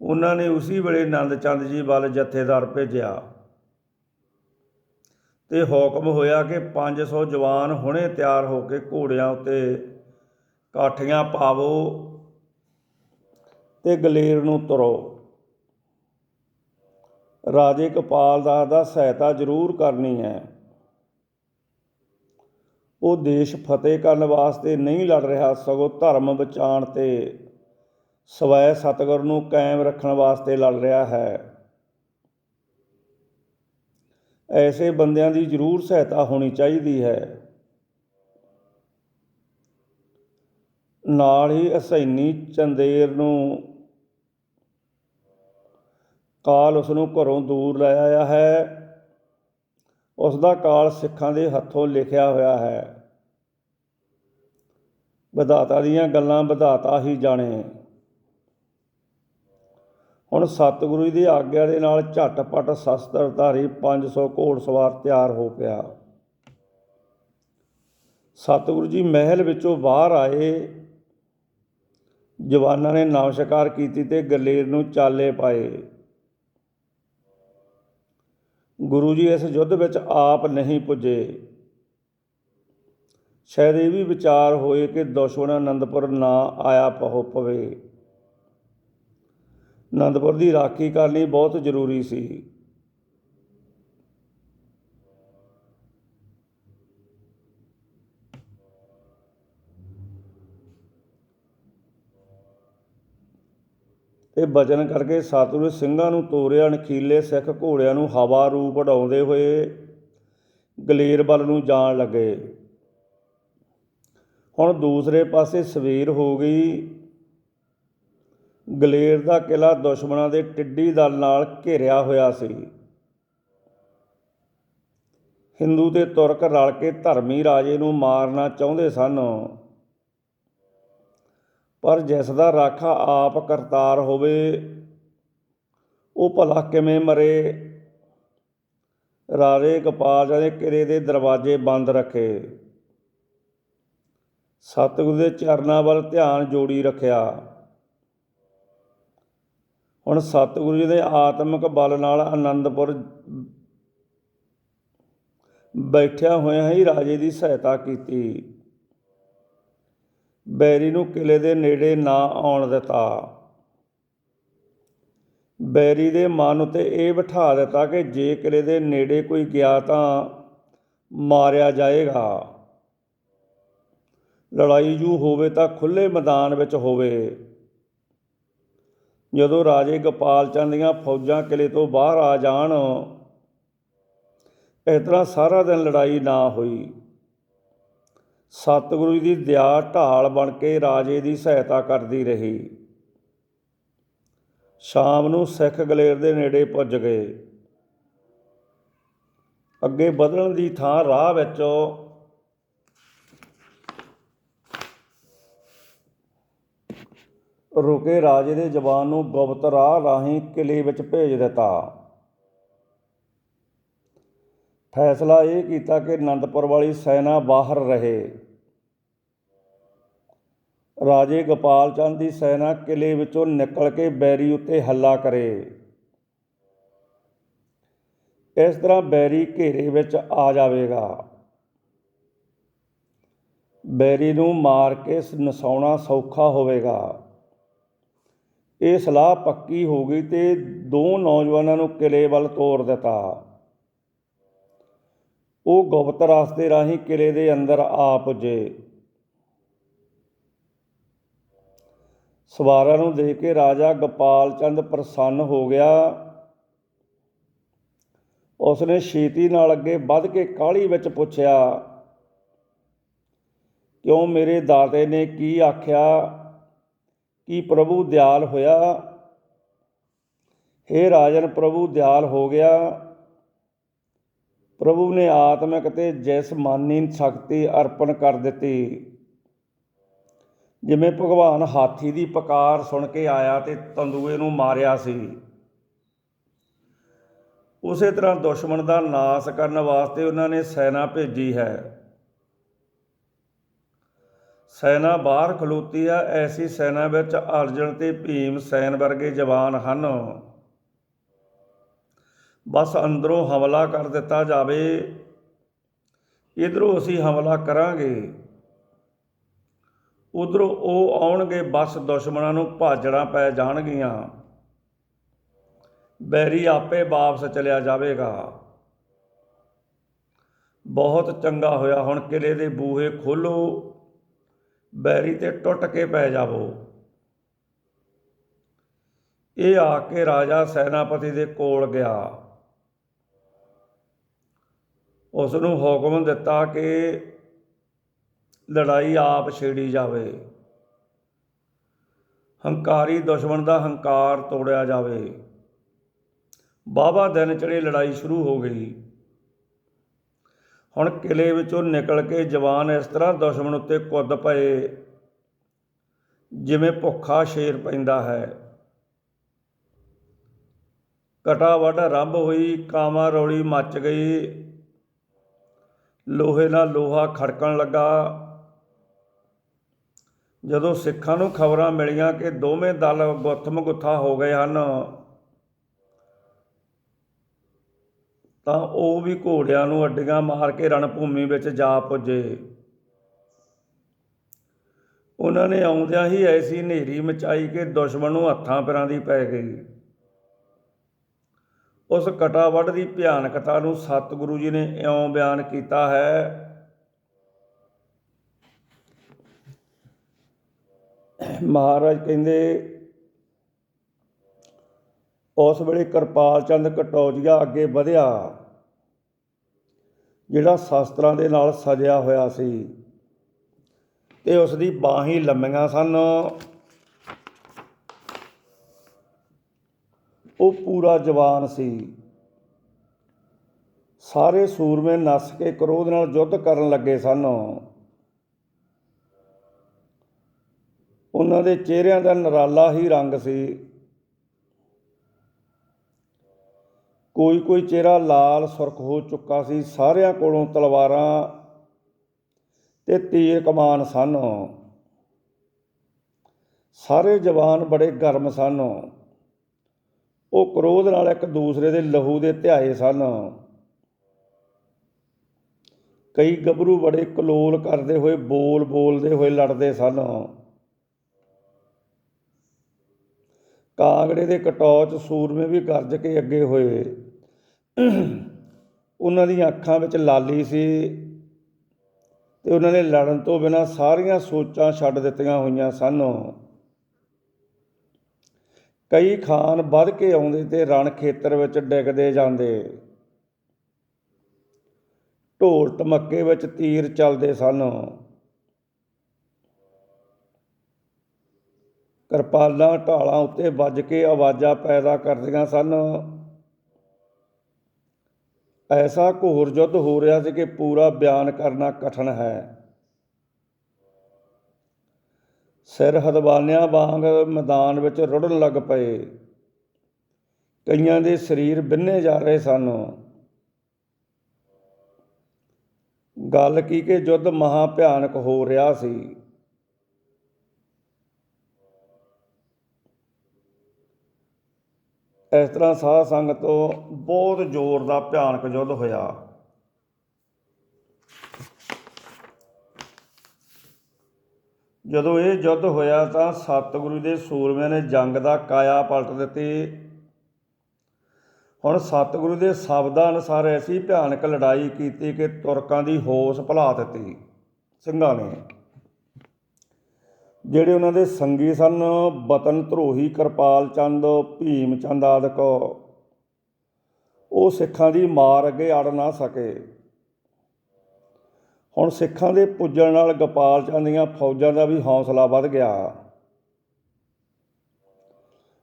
ਉਹਨਾਂ ਨੇ ਉਸੇ ਵੇਲੇ ਆਨੰਦ ਚੰਦ ਜੀ ਵੱਲ ਜਥੇਦਾਰ ਭੇਜਿਆ ਤੇ ਹੁਕਮ ਹੋਇਆ ਕਿ 500 ਜਵਾਨ ਹੁਣੇ ਤਿਆਰ ਹੋ ਕੇ ਘੋੜਿਆਂ ਉੱਤੇ ਕਾਠੀਆਂ ਪਾਵੋ ਤੇ ਗਲੇਰ ਨੂੰ ਤੁਰੋ। ਰਾਜੇ ਗੋਪਾਲ ਦਾਸ ਦਾ ਸਹਾਇਤਾ ਜ਼ਰੂਰ ਕਰਨੀ ਹੈ। ਉਹ ਦੇਸ਼ ਫਤਿਹ ਕਰਨ ਵਾਸਤੇ ਨਹੀਂ ਲੜ ਰਿਹਾ, ਸਗੋਂ ਧਰਮ ਬਚਾਉਣ ਤੇ ਸਵੈ ਸਤਿਗੁਰ ਨੂੰ ਕਾਇਮ ਰੱਖਣ ਵਾਸਤੇ ਲੜ ਰਿਹਾ ਹੈ। ਐਸੇ ਬੰਦਿਆਂ ਦੀ ਜ਼ਰੂਰ ਸਹਾਇਤਾ ਹੋਣੀ ਚਾਹੀਦੀ ਹੈ। ਨਾਲ ਹੀ ਹਸੈਨੀ ਚੰਦੇਰ ਨੂੰ ਕਾਲ ਉਸ ਨੂੰ ਘਰੋਂ ਦੂਰ ਲੈ ਆਇਆ ਹੈ। ਉਸ ਦਾ ਕਾਲ ਸਿੱਖਾਂ ਦੇ ਹੱਥੋਂ ਲਿਖਿਆ ਹੋਇਆ ਹੈ। ਵਿਧਾਤਾ ਦੀਆਂ ਗੱਲਾਂ ਵਿਧਾਤਾ ਹੀ ਜਾਣੇ। ਹੁਣ ਸਤਿਗੁਰੂ ਜੀ ਦੀ ਆਗਿਆ ਦੇ ਨਾਲ ਝਟਪਟ ਸ਼ਸਤਰਧਾਰੀ 500 ਘੋੜਸਵਾਰ ਤਿਆਰ ਹੋ ਪਿਆ। ਸਤਿਗੁਰੂ ਜੀ ਮਹਿਲ ਵਿੱਚੋਂ ਬਾਹਰ ਆਏ। ਜਵਾਨਾਂ ਨੇ ਨਮਸਕਾਰ ਕੀਤੀ ਤੇ ਗਲੇਰ ਨੂੰ ਚਾਲੇ ਪਾਏ। ਗੁਰੂ ਜੀ ਇਸ ਯੁੱਧ ਵਿੱਚ ਆਪ ਨਹੀਂ ਪੁੱਜੇ। ਸ਼ਾਇਦ ਇਹ ਵੀ ਵਿਚਾਰ ਹੋਏ ਕਿ ਦੁਸ਼ਮਣ ਅਨੰਦਪੁਰ ਨਾ ਆਇਆ ਪਵੇ। ਅਨੰਦਪੁਰ ਦੀ ਰਾਖੀ ਕਰਨੀ ਬਹੁਤ ਜ਼ਰੂਰੀ ਸੀ। ਇਹ ਬਚਨ ਕਰਕੇ ਸਤਿਗੁਰੂ ਸਿੰਘਾਂ ਨੂੰ ਤੋਰਿਆ। ਅਣਖੀਲੇ ਸਿੱਖ ਘੋੜਿਆਂ ਨੂੰ ਹਵਾ ਰੂਪ ਉਡਾਉਂਦੇ ਹੋਏ ਗਲੇਰ ਵੱਲ ਨੂੰ ਜਾਣ ਲੱਗੇ। ਹੁਣ ਦੂਸਰੇ ਪਾਸੇ ਸਵੇਰ ਹੋ ਗਈ। ਗਲੇਰ ਦਾ ਕਿਲ੍ਹਾ ਦੁਸ਼ਮਣਾਂ ਦੇ ਟਿੱਡੀ ਦਲ ਨਾਲ ਘੇਰਿਆ ਹੋਇਆ ਸੀ। ਹਿੰਦੂ ਤੇ ਤੁਰਕ ਰਲ ਕੇ ਧਰਮੀ ਰਾਜੇ ਨੂੰ ਮਾਰਨਾ ਚਾਹੁੰਦੇ ਸਨ। ਪਰ ਜਿਸ ਦਾ ਰਾਖਾ ਆਪ ਕਰਤਾਰ ਹੋਵੇ ਉਹ ਭਲਾ ਕਿਵੇਂ ਮਰੇ। ਰਾਜੇ ਗੋਪਾਲ ਚੰਦ ਨੇ ਕਿਲੇ ਦੇ ਦਰਵਾਜ਼ੇ ਬੰਦ ਰੱਖੇ, ਸਤਿਗੁਰੂ ਦੇ ਚਰਨਾਂ ਵੱਲ ਧਿਆਨ ਜੋੜੀ ਰੱਖਿਆ। ਹੁਣ ਸਤਿਗੁਰੂ ਜੀ ਦੇ ਆਤਮਿਕ ਬਲ ਨਾਲ ਆਨੰਦਪੁਰ ਬੈਠਿਆ ਹੋਇਆਂ ਹੀ ਰਾਜੇ ਦੀ ਸਹਾਇਤਾ ਕੀਤੀ। ਬੈਰੀ ਨੂੰ ਕਿਲੇ ਦੇ ਨੇੜੇ ਨਾ ਆਉਣ ਦਿੱਤਾ। ਬੈਰੀ ਦੇ ਮਨ ਉੱਤੇ ਇਹ ਬਿਠਾ ਦਿੱਤਾ ਕਿ ਜੇ ਕਿਲੇ ਦੇ ਨੇੜੇ ਕੋਈ ਗਿਆ ਤਾਂ ਮਾਰਿਆ ਜਾਏਗਾ। ਲੜਾਈ ਜੂ ਹੋਵੇ ਤਾਂ ਖੁੱਲ੍ਹੇ ਮੈਦਾਨ ਵਿੱਚ ਹੋਵੇ। ਜਦੋਂ ਰਾਜੇ ਗੋਪਾਲ ਚੰਦ ਦੀਆਂ ਫੌਜਾਂ ਕਿਲੇ ਤੋਂ ਬਾਹਰ ਆ ਜਾਣ, ਇਸ ਤਰ੍ਹਾਂ ਸਾਰਾ ਦਿਨ ਲੜਾਈ ਨਾ ਹੋਈ। ਸਤਿਗੁਰੂ ਦੀ ਦਇਆ ਢਾਲ ਬਣ ਕੇ ਰਾਜੇ ਦੀ ਸਹਾਇਤਾ ਕਰਦੀ ਰਹੀ। ਸ਼ਾਮ ਨੂੰ ਸਿੱਖ ਗਲੇਰ ਦੇ ਨੇੜੇ ਪੁੱਜ ਗਏ। ਅੱਗੇ ਵਧਣ ਦੀ ਥਾਂ ਰਾਹ ਵਿੱਚ ਰੁਕੇ ਰਾਜੇ ਦੇ ਜਵਾਨ ਨੂੰ ਗੁਪਤ ਰਾਹ ਰਾਹੀਂ ਕਿਲੇ ਵਿੱਚ ਭੇਜ ਦਿੱਤਾ। ਫੈਸਲਾ ਇਹ ਕੀਤਾ ਕਿ ਅਨੰਦਪੁਰ ਵਾਲੀ ਸੈਨਾ ਬਾਹਰ ਰਹੇ। ਰਾਜੇ ਗੋਪਾਲ ਚੰਦ ਦੀ ਸੈਨਾ ਕਿਲੇ ਵਿੱਚੋਂ ਨਿਕਲ ਕੇ ਬੈਰੀ ਉੱਤੇ ਹੱਲਾ ਕਰੇ। ਇਸ ਤਰ੍ਹਾਂ ਬੈਰੀ ਘੇਰੇ ਵਿੱਚ ਆ ਜਾਵੇਗਾ। ਬੈਰੀ ਨੂੰ ਮਾਰ ਕੇ ਨਸਾਉਣਾ ਸੌਖਾ ਹੋਵੇਗਾ। ਇਹ ਸਲਾਹ ਪੱਕੀ ਹੋ ਗਈ ਤੇ ਦੋ ਨੌਜਵਾਨਾਂ ਨੂੰ ਕਿਲੇ ਵੱਲ ਤੋਰ ਦਿੱਤਾ। ਉਹ ਗੁਪਤ ਰਸਤੇ ਰਾਹੀਂ ਕਿਲੇ ਦੇ ਅੰਦਰ ਆ ਪੁੱਜੇ। ਸਵਾਰਾਂ ਨੂੰ ਦੇਖ ਕੇ ਰਾਜਾ ਗੋਪਾਲ ਚੰਦ ਪ੍ਰਸੰਨ ਹੋ ਗਿਆ। ਉਸਨੇ ਛੇਤੀ ਨਾਲ ਅੱਗੇ ਵੱਧ ਕੇ ਕਾਹਲੀ ਵਿੱਚ ਪੁੱਛਿਆ, ਕਿਉਂ ਮੇਰੇ ਦਾਤੇ ਨੇ ਕੀ ਆਖਿਆ? ਕੀ ਪ੍ਰਭੂ ਦਿਆਲ ਹੋਇਆ? ਹੇ ਰਾਜਨ, ਪ੍ਰਭੂ ਦਿਆਲ ਹੋ ਗਿਆ। ਪ੍ਰਭੂ ਨੇ ਆਤਮਿਕ ਤੇ ਜਿਸਮਾਨੀ ਸ਼ਕਤੀ ਅਰਪਣ ਕਰ ਦਿੱਤੀ। ਜਿਵੇਂ ਭਗਵਾਨ ਹਾਥੀ ਦੀ ਪੁਕਾਰ ਸੁਣ ਕੇ ਆਇਆ ਤੇ ਤੰਦੂਏ ਨੂੰ ਮਾਰਿਆ ਸੀ, ਉਸੇ ਤਰ੍ਹਾਂ ਦੁਸ਼ਮਣ ਦਾ ਨਾਸ਼ ਕਰਨ ਵਾਸਤੇ ਉਹਨਾਂ ਨੇ ਸੈਨਾ ਭੇਜੀ ਹੈ। ਸੈਨਾ ਬਾਹਰ ਖਲੋਤੀ ਆ। ਐਸੀ ਸੈਨਾ ਵਿੱਚ ਅਰਜਨ ਤੇ ਭੀਮ ਸੈਨ ਵਰਗੇ ਜਵਾਨ ਹਨ। ਬਸ ਅੰਦਰੋਂ ਹਮਲਾ ਕਰ ਦਿੱਤਾ ਜਾਵੇ। ਇੱਧਰੋਂ ਅਸੀਂ ਹਮਲਾ ਕਰਾਂਗੇ, ਉੱਧਰੋਂ ਉਹ ਆਉਣਗੇ। ਬਸ ਦੁਸ਼ਮਣਾਂ ਨੂੰ ਭਾਜੜਾਂ ਪੈ ਜਾਣਗੀਆਂ। ਬੈਰੀ ਆਪੇ ਵਾਪਸ ਚਲਿਆ ਜਾਵੇਗਾ। ਬਹੁਤ ਚੰਗਾ ਹੋਇਆ। ਹੁਣ ਕਿਲੇ ਦੇ ਬੂਹੇ ਖੋਲ੍ਹੋ, ਬੈਰੀ ਤੇ ਟੁੱਟ ਕੇ ਪੈ ਜਾਵੋ। ਇਹ ਆ ਕੇ ਰਾਜਾ ਸੈਨਾਪਤੀ ਦੇ ਕੋਲ ਗਿਆ। ਉਸ ਨੂੰ ਹੁਕਮ ਦਿੱਤਾ ਕਿ ਲੜਾਈ ਆਪ ਛੇੜੀ ਜਾਵੇ। ਹੰਕਾਰੀ ਦੁਸ਼ਮਣ ਦਾ ਹੰਕਾਰ ਤੋੜਿਆ ਜਾਵੇ। ਵਾਹਵਾ ਦਿਨ ਚੜ੍ਹੇ ਲੜਾਈ ਸ਼ੁਰੂ ਹੋ ਗਈ। ਹੁਣ ਕਿਲੇ ਵਿੱਚੋਂ ਨਿਕਲ ਕੇ ਜਵਾਨ ਇਸ ਤਰ੍ਹਾਂ ਦੁਸ਼ਮਣ ਉੱਤੇ ਕੁੱਦ ਪਏ ਜਿਵੇਂ ਭੁੱਖਾ ਸ਼ੇਰ ਪੈਂਦਾ ਹੈ। ਕਟਾ ਵੱਢ ਆਰੰਭ ਹੋਈ। ਕਾਵਾਂ ਰੌਲੀ ਮੱਚ ਗਈ। ਲੋਹੇ ਨਾਲ ਲੋਹਾ ਖੜਕਣ ਲੱਗਾ। ਜਦੋਂ ਸਿੱਖਾਂ ਨੂੰ ਖਬਰਾਂ ਮਿਲੀਆਂ ਕਿ ਦੋਵੇਂ ਦਲ ਗੁੱਥਮ ਗੁੱਥਾ ਹੋ ਗਏ ਹਨ, ਤਾਂ ਉਹ ਵੀ ਘੋੜਿਆਂ ਨੂੰ ਅੱਡੀਆਂ ਮਾਰ ਕੇ ਰਣਭੂਮੀ ਵਿੱਚ ਜਾ ਪੁੱਜੇ। ਉਹਨਾਂ ਨੇ ਆਉਂਦਿਆਂ ਹੀ ਐਸੀ ਹਨੇਰੀ ਮਚਾਈ ਕਿ ਦੁਸ਼ਮਣ ਨੂੰ ਹੱਥਾਂ ਪੈਰਾਂ ਦੀ ਪੈ ਗਈ। ਉਸ ਕਟਾ ਵੱਢ ਦੀ ਭਿਆਨਕਤਾ ਨੂੰ ਸਤਿਗੁਰੂ ਜੀ ਨੇ ਇਉਂ ਬਿਆਨ ਕੀਤਾ ਹੈ, ਮਹਾਰਾਜ ਕਹਿੰਦੇ, ਉਸ ਵੇਲੇ ਕਿਰਪਾਲ ਚੰਦ ਕਟੌਜੀਆ ਅੱਗੇ ਵਧਿਆ, ਜਿਹੜਾ ਸ਼ਸਤਰਾਂ ਦੇ ਨਾਲ ਸਜਿਆ ਹੋਇਆ ਸੀ ਤੇ ਉਸ ਦੀ ਬਾਹਾਂ ਹੀ ਲੰਮੀਆਂ ਸਨ। ਉਹ ਪੂਰਾ ਜਵਾਨ ਸੀ। ਸਾਰੇ ਸੂਰਮੇ ਨੱਸ ਕੇ ਕ੍ਰੋਧ ਨਾਲ ਯੁੱਧ ਕਰਨ ਲੱਗੇ ਸਨ। ਉਹਨਾਂ ਉਹਨਾਂ ਦੇ ਚਿਹਰਿਆਂ ਦਾ ਨਿਰਾਲਾ ਹੀ ਰੰਗ ਸੀ। ਕੋਈ ਕੋਈ ਚਿਹਰਾ ਲਾਲ ਸੁਰਖ ਹੋ ਚੁੱਕਾ ਸੀ। ਸਾਰਿਆਂ ਕੋਲੋਂ ਤਲਵਾਰਾਂ ਤੇ ਤੀਰ ਕਮਾਨ ਸਨ। ਸਾਰੇ ਜਵਾਨ ਬੜੇ ਗਰਮ ਸਨ। ਉਹ ਕ੍ਰੋਧ ਨਾਲ ਇੱਕ ਦੂਸਰੇ ਦੇ ਲਹੂ ਦੇ ਧਿਆਏ ਸਨ। ਕਈ ਗੱਭਰੂ ਬੜੇ ਕਲੋਲ ਕਰਦੇ ਹੋਏ ਬੋਲਦੇ ਹੋਏ ਲੜਦੇ ਸਨ। ਕਾਂਗੜੇ ਦੇ ਕਟੌਚ ਸੂਰਮੇ ਵੀ ਗਰਜ ਕੇ ਅੱਗੇ ਹੋਏ। ਉਹਨਾਂ ਦੀਆਂ ਅੱਖਾਂ ਵਿੱਚ ਲਾਲੀ ਸੀ ਤੇ ਉਹਨਾਂ ਨੇ ਲੜਨ ਤੋਂ ਬਿਨਾਂ ਸਾਰੀਆਂ ਸੋਚਾਂ ਛੱਡ ਦਿੱਤੀਆਂ ਹੋਈਆਂ ਸਨ। ਕਈ ਖਾਨ ਵੱਧ ਕੇ ਆਉਂਦੇ ਤੇ ਰਣ ਖੇਤਰ ਵਿੱਚ ਡਿੱਗਦੇ ਜਾਂਦੇ। ਢੋਲ ਢਮੱਕੇ ਵਿੱਚ ਤੀਰ ਚੱਲਦੇ ਸਨ। ਕਿਰਪਾਨਾਂ ਢਾਲਾਂ ਉੱਤੇ ਵੱਜ ਕੇ ਆਵਾਜ਼ਾਂ ਪੈਦਾ ਕਰਦੀਆਂ ਸਨ। ਐਸਾ ਘੋਰ ਯੁੱਧ ਹੋ ਰਿਹਾ ਸੀ ਕਿ ਪੂਰਾ ਬਿਆਨ ਕਰਨਾ ਕਠਿਨ ਹੈ। ਸਿਰ ਹਦਵਾਨਿਆਂ ਵਾਂਗ ਮੈਦਾਨ ਵਿੱਚ ਰੁੜਨ ਲੱਗ ਪਏ। ਕਈਆਂ ਦੇ ਸਰੀਰ ਬਿੰਨੇ ਜਾ ਰਹੇ ਸਨ। ਗੱਲ ਕੀ ਕਿ ਯੁੱਧ ਮਹਾ ਭਿਆਨਕ ਹੋ ਰਿਹਾ ਸੀ। ਇਸ ਤਰ੍ਹਾਂ ਸਾਧ ਸੰਗਤ ਤੋਂ ਬਹੁਤ ਜ਼ੋਰ ਦਾ ਭਿਆਨਕ ਯੁੱਧ ਹੋਇਆ। ਜਦੋਂ ਇਹ ਯੁੱਧ ਹੋਇਆ ਤਾਂ ਸਤਿਗੁਰੂ ਦੇ ਸੂਰਮਿਆਂ ਨੇ ਜੰਗ ਦਾ ਕਾਇਆ ਪਲਟ ਦਿੱਤੀ। ਹੁਣ ਸਤਿਗੁਰੂ ਦੇ ਸ਼ਬਦਾਂ ਅਨੁਸਾਰ ਐਸੀ ਭਿਆਨਕ ਲੜਾਈ ਕੀਤੀ ਕਿ ਤੁਰਕਾਂ ਦੀ ਹੋਸ਼ ਭੁਲਾ ਦਿੱਤੀ। ਸਿੰਘਾਂ ਨੇ ਜਿਹੜੇ ਉਹਨਾਂ ਦੇ ਸੰਗੀ ਸਨ, ਬਤਨ ਧਰੋਹੀ, ਕਿਰਪਾਲ ਚੰਦ, ਭੀਮ ਚੰਦ ਆਦਿਕ, ਉਹ ਸਿੱਖਾਂ ਦੀ ਮਾਰ ਅੱਗੇ ਅੜ ਨਾ ਸਕੇ। ਹੁਣ ਸਿੱਖਾਂ ਦੇ ਪੁੱਜਣ ਨਾਲ ਗੋਪਾਲ ਚੰਦ ਦੀਆਂ ਫੌਜਾਂ ਦਾ ਵੀ ਹੌਸਲਾ ਵੱਧ ਗਿਆ।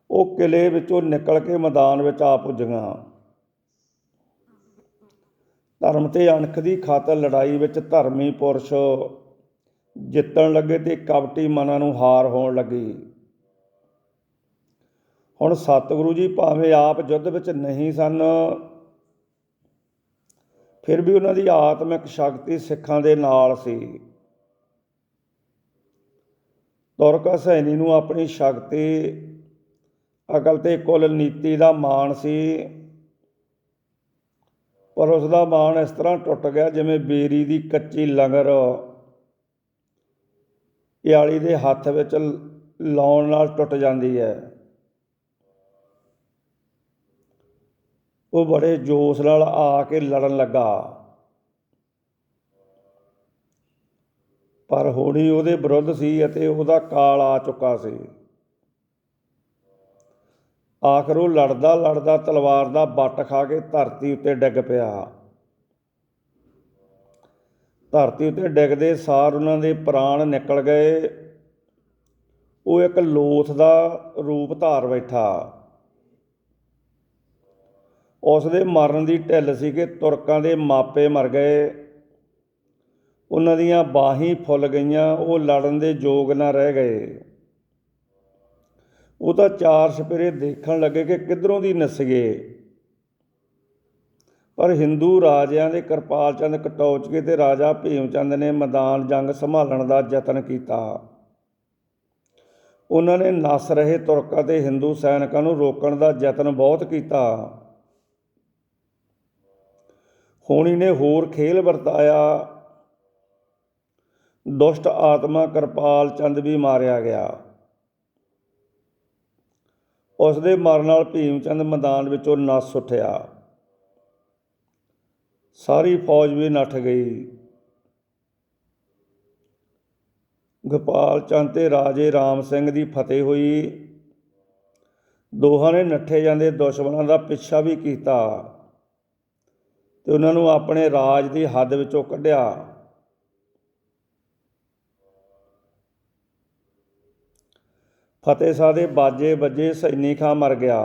ਉਹ ਕਿਲ੍ਹੇ ਵਿੱਚੋਂ ਨਿਕਲ ਕੇ ਮੈਦਾਨ ਵਿੱਚ ਆ ਪੁੱਜੀਆਂ। ਧਰਮ ਤੇ ਅਣਖ ਦੀ ਖਾਤਰ ਲੜਾਈ ਵਿੱਚ ਧਰਮੀ ਪੁਰਸ਼ ਜਿੱਤਣ ਲੱਗੇ ਤੇ ਕਪਟੀ ਮਨਾਂ ਨੂੰ ਹਾਰ ਹੋਣ ਲੱਗੀ। ਹੁਣ ਸਤਿਗੁਰੂ ਜੀ ਭਾਵੇਂ ਆਪ ਯੁੱਧ ਵਿੱਚ ਨਹੀਂ ਸਨ, ਫਿਰ ਵੀ ਉਹਨਾਂ ਦੀ ਆਤਮਿਕ ਸ਼ਕਤੀ ਸਿੱਖਾਂ ਦੇ ਨਾਲ ਸੀ। ਤੁਰਕ ਹਸੈਨੀ ਨੂੰ ਆਪਣੀ ਸ਼ਕਤੀ, ਅਕਲ ਤੇ ਕੁਲ ਨੀਤੀ ਦਾ ਮਾਣ ਸੀ, ਪਰ ਉਸ ਦਾ ਮਾਣ ਇਸ ਤਰ੍ਹਾਂ ਟੁੱਟ ਗਿਆ ਜਿਵੇਂ ਬੇਰੀ ਦੀ ਕੱਚੀ ਲੰਗਰ ਇਆਲੀ ਦੇ ਹੱਥ ਵਿੱਚ ਲਾਉਣ ਨਾਲ ਟੁੱਟ ਜਾਂਦੀ ਹੈ। ਉਹ ਬੜੇ ਜੋਸ਼ ਨਾਲ ਆ ਕੇ ਲੜਨ ਲੱਗਾ, ਪਰ ਹੋਣੀ ਉਹਦੇ ਵਿਰੁੱਧ ਸੀ ਅਤੇ ਉਹਦਾ ਕਾਲ ਆ ਚੁੱਕਾ ਸੀ। ਆਖਰ ਉਹ ਲੜਦਾ ਲੜਦਾ ਤਲਵਾਰ ਦਾ ਵੱਟ ਖਾ ਕੇ ਧਰਤੀ ਉੱਤੇ ਡਿੱਗ ਪਿਆ। ਧਰਤੀ ਉੱਤੇ ਡਿੱਗਦੇ ਸਾਰ ਉਹਨਾਂ ਦੇ ਪ੍ਰਾਣ ਨਿਕਲ ਗਏ। ਉਹ ਇੱਕ ਲੋਥ ਦਾ ਰੂਪ ਧਾਰ ਬੈਠਾ। ਉਸ ਦੇ ਮਰਨ ਦੀ ਢਿੱਲ ਸੀ ਕਿ ਤੁਰਕਾਂ ਦੇ ਮਾਪੇ ਮਰ ਗਏ। ਉਹਨਾਂ ਦੀਆਂ ਬਾਹੀਂ ਫੁੱਲ ਗਈਆਂ। ਉਹ ਲੜਨ ਦੇ ਯੋਗ ਨਾ ਰਹਿ ਗਏ। ਉਹ ਤਾਂ ਚਾਰ ਸਪੇਰੇ ਦੇਖਣ ਲੱਗੇ ਕਿ ਕਿੱਧਰੋਂ ਦੀ ਨੱਸੀਏ, ਪਰ ਹਿੰਦੂ ਰਾਜਿਆਂ ਦੇ ਕਿਰਪਾਲ ਚੰਦ ਕਟੌਚਕੇ ਤੇ ਰਾਜਾ ਭੀਮ ਚੰਦ ਨੇ ਮੈਦਾਨ ਜੰਗ ਸੰਭਾਲਣ ਦਾ ਯਤਨ ਕੀਤਾ। ਉਹਨਾਂ ਨੇ ਨੱਸ ਰਹੇ ਤੁਰਕਾਂ ਤੇ ਹਿੰਦੂ ਸੈਨਿਕਾਂ ਨੂੰ ਰੋਕਣ ਦਾ ਯਤਨ ਬਹੁਤ ਕੀਤਾ। ਹੋਣੀ ਨੇ ਹੋਰ ਖੇਲ ਵਰਤਾਇਆ। ਦੁਸ਼ਟ ਆਤਮਾ ਕਿਰਪਾਲ ਚੰਦ ਵੀ ਮਾਰਿਆ ਗਿਆ। ਉਸ ਦੇ ਮਰਨ ਨਾਲ ਭੀਮ ਚੰਦ ਮੈਦਾਨ ਵਿੱਚੋਂ ਨੱਸ ਉੱਠਿਆ। ਸਾਰੀ ਫੌਜ ਵੀ ਨੱਠ ਗਈ। ਗੋਪਾਲ ਚੰਦ ਤੇ ਰਾਜੇ ਰਾਮ ਸਿੰਘ ਦੀ ਫਤਿਹ ਹੋਈ। ਦੋਹਾਂ ਨੇ ਨੱਠੇ ਜਾਂਦੇ ਦੁਸ਼ਮਣਾਂ ਦਾ ਪਿੱਛਾ ਵੀ ਕੀਤਾ ਤੇ ਉਹਨਾਂ ਨੂੰ ਆਪਣੇ ਰਾਜ ਦੀ ਹੱਦ ਵਿੱਚੋਂ ਕੱਢਿਆ। ਫਤਿਹ ਸ਼ਾਹ ਦੇ ਬਾਜੇ ਵੱਜੇ, ਸੈਨੀ ਖਾਂ ਮਰ ਗਿਆ।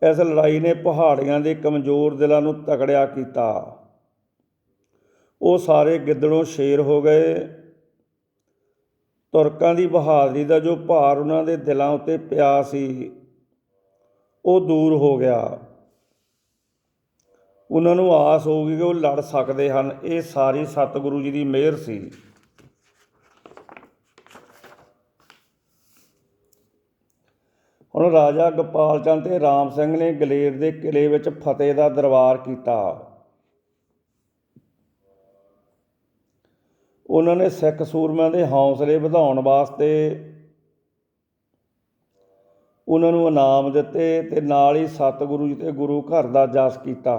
ਇਸ ਲੜਾਈ ਨੇ ਪਹਾੜੀਆਂ ਦੇ ਕਮਜ਼ੋਰ ਦਿਲਾਂ ਨੂੰ ਤਕੜਿਆ ਕੀਤਾ। ਉਹ ਸਾਰੇ ਗਿੱਦੜੋਂ ਸ਼ੇਰ ਹੋ ਗਏ। ਤੁਰਕਾਂ ਦੀ ਬਹਾਦਰੀ ਦਾ ਜੋ ਭਾਰ ਉਹਨਾਂ ਦੇ ਦਿਲਾਂ ਉੱਤੇ ਪਿਆ ਸੀ ਉਹ ਦੂਰ ਹੋ ਗਿਆ। ਉਹਨਾਂ ਨੂੰ ਆਸ ਹੋ ਗਈ ਕਿ ਉਹ ਲੜ ਸਕਦੇ ਹਨ। ਇਹ ਸਾਰੀ ਸਤਿਗੁਰੂ ਜੀ ਦੀ ਮਿਹਰ ਸੀ। ਹੁਣ ਰਾਜਾ ਗੋਪਾਲ ਚੰਦ ਤੇ ਰਾਮ ਸਿੰਘ ਨੇ ਗਲੇਰ ਦੇ ਕਿਲ੍ਹੇ ਵਿੱਚ ਫਤਿਹ ਦਾ ਦਰਬਾਰ ਕੀਤਾ। ਉਹਨਾਂ ਨੇ ਸਿੱਖ ਸੂਰਮਿਆਂ ਦੇ ਹੌਸਲੇ ਵਧਾਉਣ ਵਾਸਤੇ ਉਹਨਾਂ ਨੂੰ ਇਨਾਮ ਦਿੱਤੇ ਤੇ ਨਾਲ ਹੀ ਸਤਿਗੁਰੂ ਜੀ ਤੇ ਗੁਰੂ ਘਰ ਦਾ ਜਸ ਕੀਤਾ।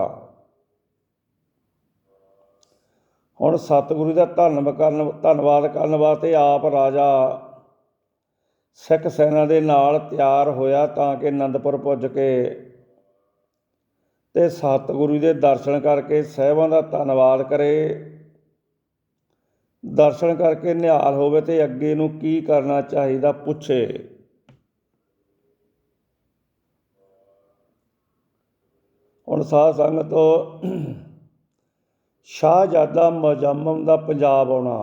ਹੁਣ ਸਤਿਗੁਰੂ ਦਾ ਧੰਨਵਾਦ ਕਰਨ ਵਾਸਤੇ ਆਪ ਰਾਜਾ ਸਿੱਖ ਸੈਨਾ ਦੇ ਨਾਲ ਤਿਆਰ ਹੋਇਆ ਤਾਂ ਕਿ ਅਨੰਦਪੁਰ ਪੁੱਜ ਕੇ ਤੇ ਸਤਿਗੁਰੂ ਦੇ ਦਰਸ਼ਨ ਕਰਕੇ ਸਾਹਿਬਾਂ ਦਾ ਧੰਨਵਾਦ ਕਰੇ। ਦਰਸ਼ਨ ਕਰਕੇ ਨਿਹਾਲ ਹੋਵੇ ਤੇ ਅੱਗੇ ਨੂੰ ਕੀ ਕਰਨਾ ਚਾਹੀਦਾ ਪੁੱਛੇ। ਹੁਣ ਸਾਧ ਸੰਗਤ ਸ਼ਾਹਜ਼ਾਦਾ ਮੁਜ਼ੱਫਰ ਦਾ ਪੰਜਾਬ ਆਉਣਾ।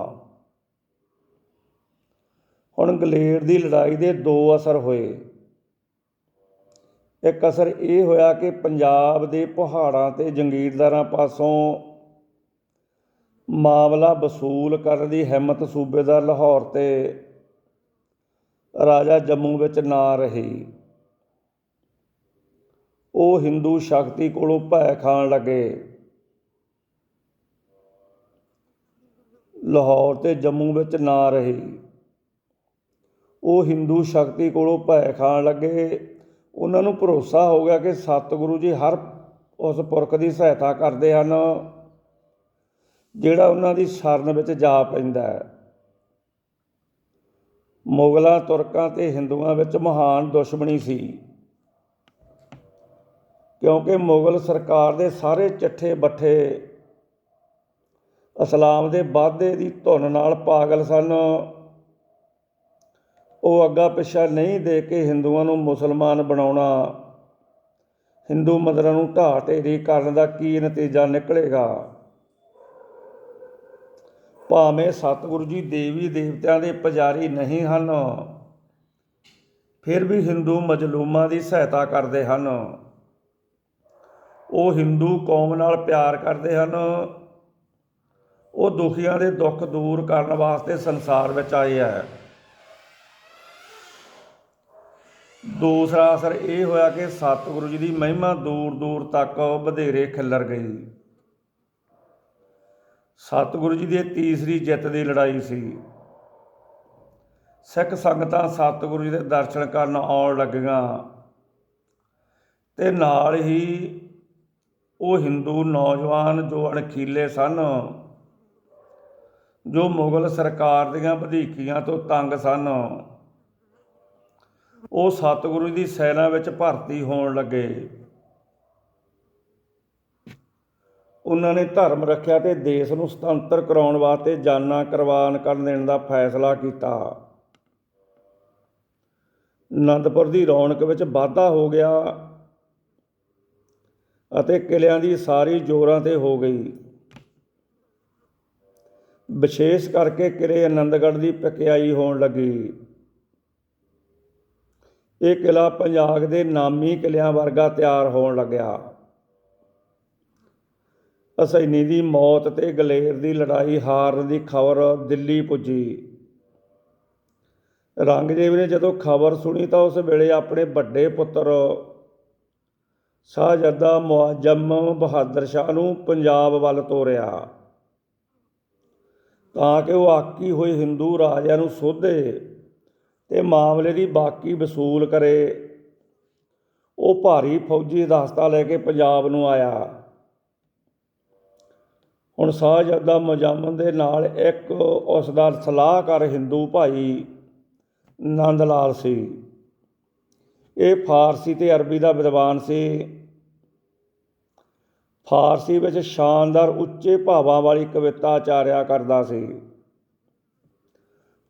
ਹੁਣ ਗਲੇਰ ਦੀ ਲੜਾਈ ਦੇ ਦੋ ਅਸਰ ਹੋਏ। ਇੱਕ ਅਸਰ ਇਹ ਹੋਇਆ ਕਿ ਪੰਜਾਬ ਦੇ ਪਹਾੜਾਂ ਤੇ ਜੰਗੀਰਦਾਰਾਂ ਪਾਸੋਂ ਮਾਮਲਾ ਵਸੂਲ ਕਰਨ ਦੀ ਹਿੰਮਤ ਸੂਬੇਦਾਰ ਲਾਹੌਰ ਤੇ ਰਾਜਾ ਜੰਮੂ ਵਿੱਚ ਨਾ ਰਹੀ। ਉਹ ਹਿੰਦੂ ਸ਼ਕਤੀ ਕੋਲੋਂ ਭੈ ਖਾਣ ਲੱਗੇ। ਲਾਹੌਰ ਤੇ ਜੰਮੂ ਵਿੱਚ ਨਾ ਰਹੀ। ਉਹ ਹਿੰਦੂ ਸ਼ਕਤੀ ਕੋਲੋਂ ਭੈ ਖਾਣ ਲੱਗੇ। ਉਹਨਾਂ ਨੂੰ ਭਰੋਸਾ ਹੋ ਗਿਆ ਕਿ ਸਤਿਗੁਰੂ ਜੀ ਹਰ ਉਸ ਪੁਰਖ ਦੀ ਸਹਾਇਤਾ ਕਰਦੇ ਹਨ ਜਿਹੜਾ ਉਹਨਾਂ ਦੀ ਸ਼ਰਨ ਵਿੱਚ ਜਾ ਪੈਂਦਾ ਹੈ। ਮੁਗਲਾਂ, ਤੁਰਕਾਂ ਤੇ ਹਿੰਦੂਆਂ ਵਿੱਚ ਮਹਾਨ ਦੁਸ਼ਮਣੀ ਸੀ, ਕਿਉਂਕਿ ਮੁਗਲ ਸਰਕਾਰ ਦੇ ਸਾਰੇ ਚੱਠੇ ਬੱਠੇ ਇਸਲਾਮ ਦੇ ਵਾਧੇ ਦੀ ਧੁਨ ਨਾਲ ਪਾਗਲ ਸਨ। ਉਹ ਅੱਗਾ ਪਿੱਛਾ ਨਹੀਂ ਦੇ ਕੇ ਹਿੰਦੂਆਂ ਨੂੰ ਮੁਸਲਮਾਨ ਬਣਾਉਣਾ, ਹਿੰਦੂ ਮੰਦਰਾਂ ਨੂੰ ਢਾਹ ਢੇਰੀ ਕਰਨ ਦਾ ਕੀ ਨਤੀਜਾ ਨਿਕਲੇਗਾ। ਭਾਵੇਂ ਸਤਿਗੁਰੂ ਜੀ ਦੇਵੀ ਦੇਵਤਿਆਂ ਦੇ ਪੁਜਾਰੀ ਨਹੀਂ ਹਨ, ਫਿਰ ਵੀ ਹਿੰਦੂ ਮਜ਼ਲੂਮਾਂ ਦੀ ਸਹਾਇਤਾ ਕਰਦੇ ਹਨ। ਉਹ ਹਿੰਦੂ ਕੌਮ ਨਾਲ ਪਿਆਰ ਕਰਦੇ ਹਨ। ਉਹ ਦੁਖੀਆਂ ਦੇ ਦੁੱਖ ਦੂਰ ਕਰਨ ਵਾਸਤੇ ਸੰਸਾਰ ਵਿੱਚ ਆਏ ਹੈ। ਦੂਸਰਾ ਅਸਰ ਇਹ ਹੋਇਆ ਕਿ ਸਤਿਗੁਰੂ ਜੀ ਦੀ ਮਹਿਮਾ ਦੂਰ ਦੂਰ ਤੱਕ ਵਧੇਰੇ ਖਿੱਲਰ ਗਈ। ਸਤਿਗੁਰੂ ਜੀ ਦੀ ਤੀਸਰੀ ਜਿੱਤ ਦੀ ਲੜਾਈ ਸੀ। ਸਿੱਖ ਸੰਗਤਾਂ ਸਤਿਗੁਰੂ ਜੀ ਦੇ ਦਰਸ਼ਨ ਕਰਨ ਆਉਣ ਲੱਗੀਆਂ ਤੇ ਨਾਲ ਹੀ ਉਹ ਹਿੰਦੂ ਨੌਜਵਾਨ ਜੋ ਅਣਖੀਲੇ ਸਨ, ਜੋ ਮੁਗਲ ਸਰਕਾਰ ਦੀਆਂ ਵਧੀਕੀਆਂ ਤੋਂ ਤੰਗ ਸਨ, ਉਹ ਸਤਿਗੁਰੂ ਦੀ ਸੈਨਾ ਵਿੱਚ ਭਰਤੀ ਹੋਣ ਲੱਗੇ। ਉਹਨਾਂ ਨੇ ਧਰਮ ਰੱਖਿਆ ਤੇ ਦੇਸ਼ ਨੂੰ ਸੁਤੰਤਰ ਕਰਾਉਣ ਵਾਸਤੇ ਜਾਨਾਂ ਕੁਰਬਾਨ ਕਰਨ ਦੇਣ ਦਾ ਫੈਸਲਾ ਕੀਤਾ। ਅਨੰਦਪੁਰ ਦੀ ਰੌਣਕ ਵਿੱਚ ਵਾਧਾ ਹੋ ਗਿਆ ਅਤੇ ਕਿਲ੍ਹਿਆਂ ਦੀ ਸਾਰੀ ਜ਼ੋਰਾਂ 'ਤੇ ਹੋ ਗਈ। ਵਿਸ਼ੇਸ਼ ਕਰਕੇ ਕਿਲ੍ਹੇ ਆਨੰਦਗੜ੍ਹ ਦੀ ਪਕਿਆਈ ਹੋਣ ਲੱਗੀ। ਇਹ ਕਿਲ੍ਹਾ ਪੰਜਾਬ ਦੇ ਨਾਮੀ ਕਿਲ੍ਹਿਆਂ ਵਰਗਾ ਤਿਆਰ ਹੋਣ ਲੱਗਿਆ। ਹੁਸੈਨੀ ਦੀ ਮੌਤ ਤੇ ਗਲੇਰ ਦੀ ਲੜਾਈ ਹਾਰਨ ਦੀ ਖਬਰ ਦਿੱਲੀ ਪੁੱਜੀ। ਔਰੰਗਜ਼ੇਬ ਨੇ ਜਦੋਂ ਖਬਰ ਸੁਣੀ ਤਾਂ ਉਸ ਵੇਲੇ ਆਪਣੇ ਵੱਡੇ ਪੁੱਤਰ ਸ਼ਾਹਜ਼ਾਦਾ ਮੁਅੱਜ਼ਮ ਬਹਾਦਰ ਸ਼ਾਹ ਨੂੰ ਪੰਜਾਬ ਵੱਲ ਤੋਰਿਆ ਤਾਂ ਕਿ ਉਹ ਆਕੀ ਹੋਏ ਹਿੰਦੂ ਰਾਜਿਆਂ ਨੂੰ ਸੋਧੇ ਤੇ ਮਾਮਲੇ ਦੀ ਬਾਕੀ ਵਸੂਲ ਕਰੇ। ਉਹ ਭਾਰੀ ਫੌਜੀ ਦਸਤਾ ਲੈ ਕੇ ਪੰਜਾਬ ਨੂੰ ਆਇਆ। ਹੁਣ ਸ਼ਾਹਜ਼ਾਦਾ ਮੁਅੱਜ਼ਮ ਦੇ ਨਾਲ ਇੱਕ ਉਸ ਦਾ ਸਲਾਹਕਾਰ ਹਿੰਦੂ ਭਾਈ ਨੰਦ ਲਾਲ ਸੀ। ਇਹ ਫਾਰਸੀ ਤੇ ਅਰਬੀ ਦਾ ਵਿਦਵਾਨ ਸੀ। ਫਾਰਸੀ ਵਿੱਚ ਸ਼ਾਨਦਾਰ ਉੱਚੇ ਭਾਵਾਂ ਵਾਲੀ ਕਵਿਤਾ ਉਚਾਰਿਆ ਕਰਦਾ ਸੀ।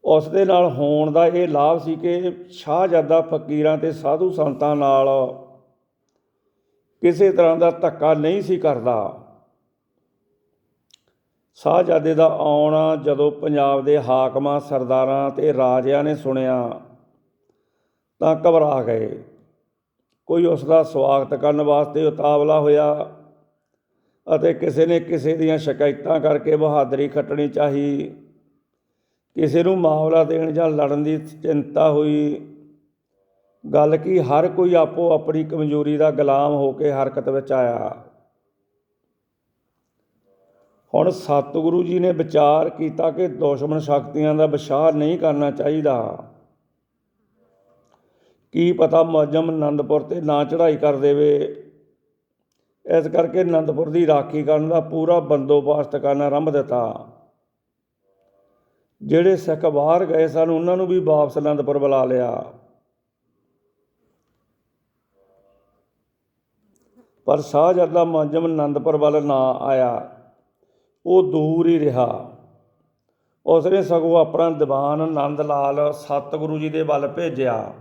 ਉਸ ਦੇ ਨਾਲ ਹੋਣ ਦਾ ਇਹ ਲਾਭ ਸੀ ਕਿ ਸ਼ਾਹਜ਼ਾਦਾ ਫਕੀਰਾਂ ਤੇ ਸਾਧੂ ਸੰਤਾਂ ਨਾਲ ਕਿਸੇ ਤਰ੍ਹਾਂ ਦਾ ਧੱਕਾ ਨਹੀਂ ਸੀ ਕਰਦਾ। ਸ਼ਾਹਜ਼ਾਦੇ ਦਾ ਆਉਣਾ ਜਦੋਂ ਪੰਜਾਬ ਦੇ ਹਾਕਮਾਂ, ਸਰਦਾਰਾਂ ਅਤੇ ਰਾਜਿਆਂ ਨੇ ਸੁਣਿਆ ਤਾਂ ਘਬਰਾ ਗਏ। ਕੋਈ ਉਸ ਦਾ ਸਵਾਗਤ ਕਰਨ ਵਾਸਤੇ ਉਤਾਵਲਾ ਹੋਇਆ ਅਤੇ ਕਿਸੇ ਨੇ ਕਿਸੇ ਦੀਆਂ ਸ਼ਿਕਾਇਤਾਂ ਕਰਕੇ ਬਹਾਦਰੀ ਖੱਟਣੀ ਚਾਹੀ। ਕਿਸੇ ਨੂੰ ਮਾਮਲਾ ਦੇਣ ਜਾਂ ਲੜਨ ਦੀ ਚਿੰਤਾ ਹੋਈ। ਗੱਲ ਕੀ, ਹਰ ਕੋਈ ਆਪੋ ਆਪਣੀ ਕਮਜ਼ੋਰੀ ਦਾ ਗੁਲਾਮ ਹੋ ਕੇ ਹਰਕਤ ਵਿੱਚ ਆਇਆ। ਹੁਣ ਸਤਿਗੁਰੂ ਜੀ ਨੇ ਵਿਚਾਰ ਕੀਤਾ ਕਿ ਦੁਸ਼ਮਣ ਸ਼ਕਤੀਆਂ ਦਾ ਵਿਸ਼ਾਹ ਨਹੀਂ ਕਰਨਾ ਚਾਹੀਦਾ। ਕੀ ਪਤਾ ਮੁਅੱਜ਼ਮ ਅਨੰਦਪੁਰ 'ਤੇ ਨਾ ਚੜ੍ਹਾਈ ਕਰ ਦੇਵੇ। ਇਸ ਕਰਕੇ ਅਨੰਦਪੁਰ ਦੀ ਰਾਖੀ ਕਰਨ ਦਾ ਪੂਰਾ ਬੰਦੋਬਸਤ ਕਰਨਾ ਆਰੰਭ ਦਿੱਤਾ। ਜਿਹੜੇ ਸਿੱਖ ਬਾਹਰ ਗਏ ਸਨ ਉਹਨਾਂ ਨੂੰ ਵੀ ਵਾਪਸ ਅਨੰਦਪੁਰ ਬੁਲਾ ਲਿਆ। ਪਰ ਸ਼ਾਹਜ਼ਾਦਾ ਮੁਅੱਜ਼ਮ ਅਨੰਦਪੁਰ ਵੱਲ ਨਾ ਆਇਆ। ਉਹ ਦੂਰ ਹੀ ਰਿਹਾ। ਉਸਨੇ ਸਗੋਂ ਆਪਣਾ ਦੀਵਾਨ ਆਨੰਦ ਲਾਲ ਸਤਿਗੁਰੂ ਜੀ ਦੇ ਵੱਲ ਭੇਜਿਆ।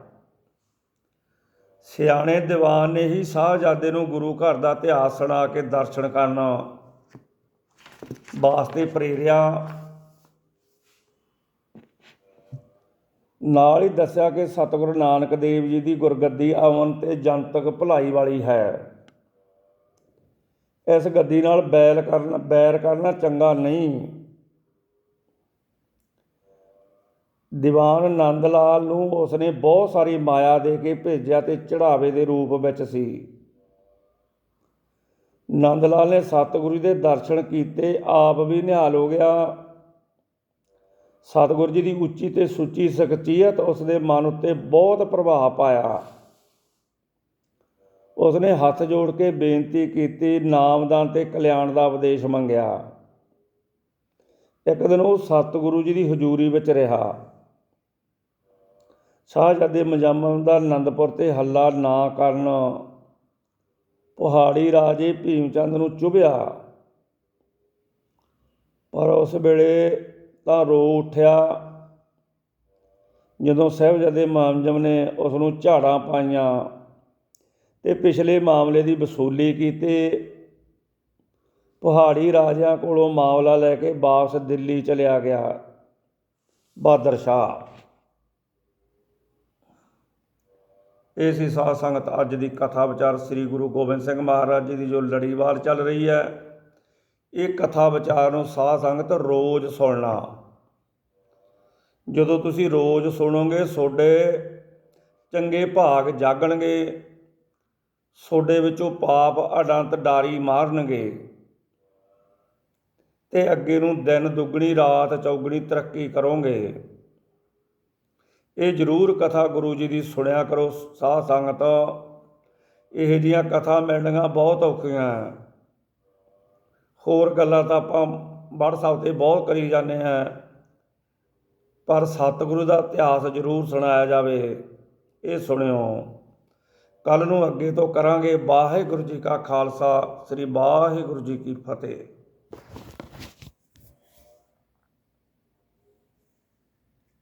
ਸਿਆਣੇ ਦੀਵਾਨ ਨੇ ਹੀ ਸ਼ਾਹਜ਼ਾਦੇ ਨੂੰ ਗੁਰੂ ਘਰ ਦਾ ਇਤਿਹਾਸ ਸੁਣਾ ਕੇ ਦਰਸ਼ਨ ਕਰਨ ਵਾਸਤੇ ਪ੍ਰੇਰਿਆ। ਨਾਲ ਹੀ ਦੱਸਿਆ ਕਿ ਸਤਿਗੁਰੂ ਨਾਨਕ ਦੇਵ ਜੀ ਦੀ ਗੁਰਗੱਦੀ ਅਮਨ ਤੇ ਜਨਤਕ ਭਲਾਈ ਵਾਲੀ ਹੈ। ਇਸ ਗੱਦੀ ਨਾਲ ਬੈਰ ਕਰਨਾ ਚੰਗਾ ਨਹੀਂ। ਦੀਵਾਨ ਆਨੰਦ ਲਾਲ ਨੂੰ ਉਸਨੇ ਬਹੁਤ ਸਾਰੀ ਮਾਇਆ ਦੇ ਕੇ ਭੇਜਿਆ ਤੇ ਚੜ੍ਹਾਵੇ ਦੇ ਰੂਪ ਵਿੱਚ ਸੀ। ਆਨੰਦ ਲਾਲ ਨੇ ਸਤਿਗੁਰੂ ਦੇ ਦਰਸ਼ਨ ਕੀਤੇ, ਆਪ ਵੀ ਨਿਹਾਲ ਹੋ ਗਿਆ। ਸਤਿਗੁਰੂ ਜੀ ਦੀ ਉੱਚੀ ਤੇ ਸੁੱਚੀ ਸ਼ਖਸੀਅਤ ਉਸਦੇ ਮਨ ਉੱਤੇ ਬਹੁਤ ਪ੍ਰਭਾਵ ਪਾਇਆ। ਉਸਨੇ ਹੱਥ ਜੋੜ ਕੇ ਬੇਨਤੀ ਕੀਤੀ, ਨਾਮਦਾਨ ਤੇ ਕਲਿਆਣ ਦਾ ਉਪਦੇਸ਼ ਮੰਗਿਆ। ਇੱਕ ਦਿਨ ਉਹ ਸਤਿਗੁਰੂ ਜੀ ਦੀ ਹਜ਼ੂਰੀ ਵਿੱਚ ਰਿਹਾ। ਸ਼ਾਹਜ਼ਾਦੇ ਮੁਅੱਜ਼ਮ ਦਾ ਅਨੰਦਪੁਰ 'ਤੇ ਹੱਲਾ ਨਾ ਕਰਨ ਪਹਾੜੀ ਰਾਜੇ ਭੀਮ ਚੰਦ ਨੂੰ ਚੁਭਿਆ। ਪਰ ਉਸ ਵੇਲੇ ਤਾਂ ਰੋ ਉੱਠਿਆ ਜਦੋਂ ਸਾਹਿਬਜ਼ਾਦੇ ਮੁਅੱਜ਼ਮ ਨੇ ਉਸ ਨੂੰ ਝਾੜਾਂ ਪਾਈਆਂ ਤੇ ਪਿਛਲੇ ਮਾਮਲੇ ਦੀ ਵਸੂਲੀ ਕੀਤੀ। ਪਹਾੜੀ ਰਾਜਿਆਂ ਕੋਲੋਂ ਮਾਮਲਾ ਲੈ ਕੇ ਵਾਪਸ ਦਿੱਲੀ ਚਲਿਆ ਗਿਆ ਬਹਾਦਰ ਸ਼ਾਹ। ਇਹ ਸੀ ਸਾਧ ਸੰਗਤ ਅੱਜ ਦੀ ਕਥਾ ਵਿਚਾਰ ਸ੍ਰੀ ਗੁਰੂ ਗੋਬਿੰਦ ਸਿੰਘ ਮਹਾਰਾਜ ਜੀ ਦੀ ਜੋ ਲੜੀਵਾਰ ਚੱਲ ਰਹੀ ਹੈ। ਇਹ ਕਥਾ ਵਿਚਾਰ ਨੂੰ ਸਾਧ ਸੰਗਤ ਰੋਜ਼ ਸੁਣਨਾ। ਜਦੋਂ ਤੁਸੀਂ ਰੋਜ਼ ਸੁਣੋਗੇ ਤੁਹਾਡੇ ਚੰਗੇ ਭਾਗ ਜਾਗਣਗੇ। ਤੁਹਾਡੇ ਵਿੱਚੋਂ ਪਾਪ ਅਡੰਤ ਡਾਰੀ ਮਾਰਨਗੇ ਤੇ ਅੱਗੇ ਨੂੰ ਦਿਨ ਦੁੱਗਣੀ ਰਾਤ ਚੌਗਣੀ ਤਰੱਕੀ ਕਰੋਗੇ। ਇਹ ਜ਼ਰੂਰ ਕਥਾ ਗੁਰੂ ਜੀ ਦੀ ਸੁਣਿਆ ਕਰੋ ਸਾਧ ਸੰਗਤ। ਇਹੋ ਜਿਹੀਆਂ ਕਥਾ ਮਿਲਣੀਆਂ ਬਹੁਤ ਔਖੀਆਂ। ਹੋਰ ਗੱਲਾਂ ਤਾਂ ਆਪਾਂ WhatsApp 'ਤੇ ਬਹੁਤ ਕਰੀ ਜਾਂਦੇ ਹਾਂ, ਪਰ ਸਤਿਗੁਰੂ ਦਾ ਇਤਿਹਾਸ ਜ਼ਰੂਰ ਸੁਣਾਇਆ ਜਾਵੇ। ਇਹ ਸੁਣਿਓ। ਕੱਲ੍ਹ ਨੂੰ ਅੱਗੇ ਤੋਂ ਕਰਾਂਗੇ। ਵਾਹਿਗੁਰੂ ਜੀ ਕਾ ਖਾਲਸਾ, ਸ੍ਰੀ ਵਾਹਿਗੁਰੂ ਜੀ ਕੀ ਫਤਿਹ।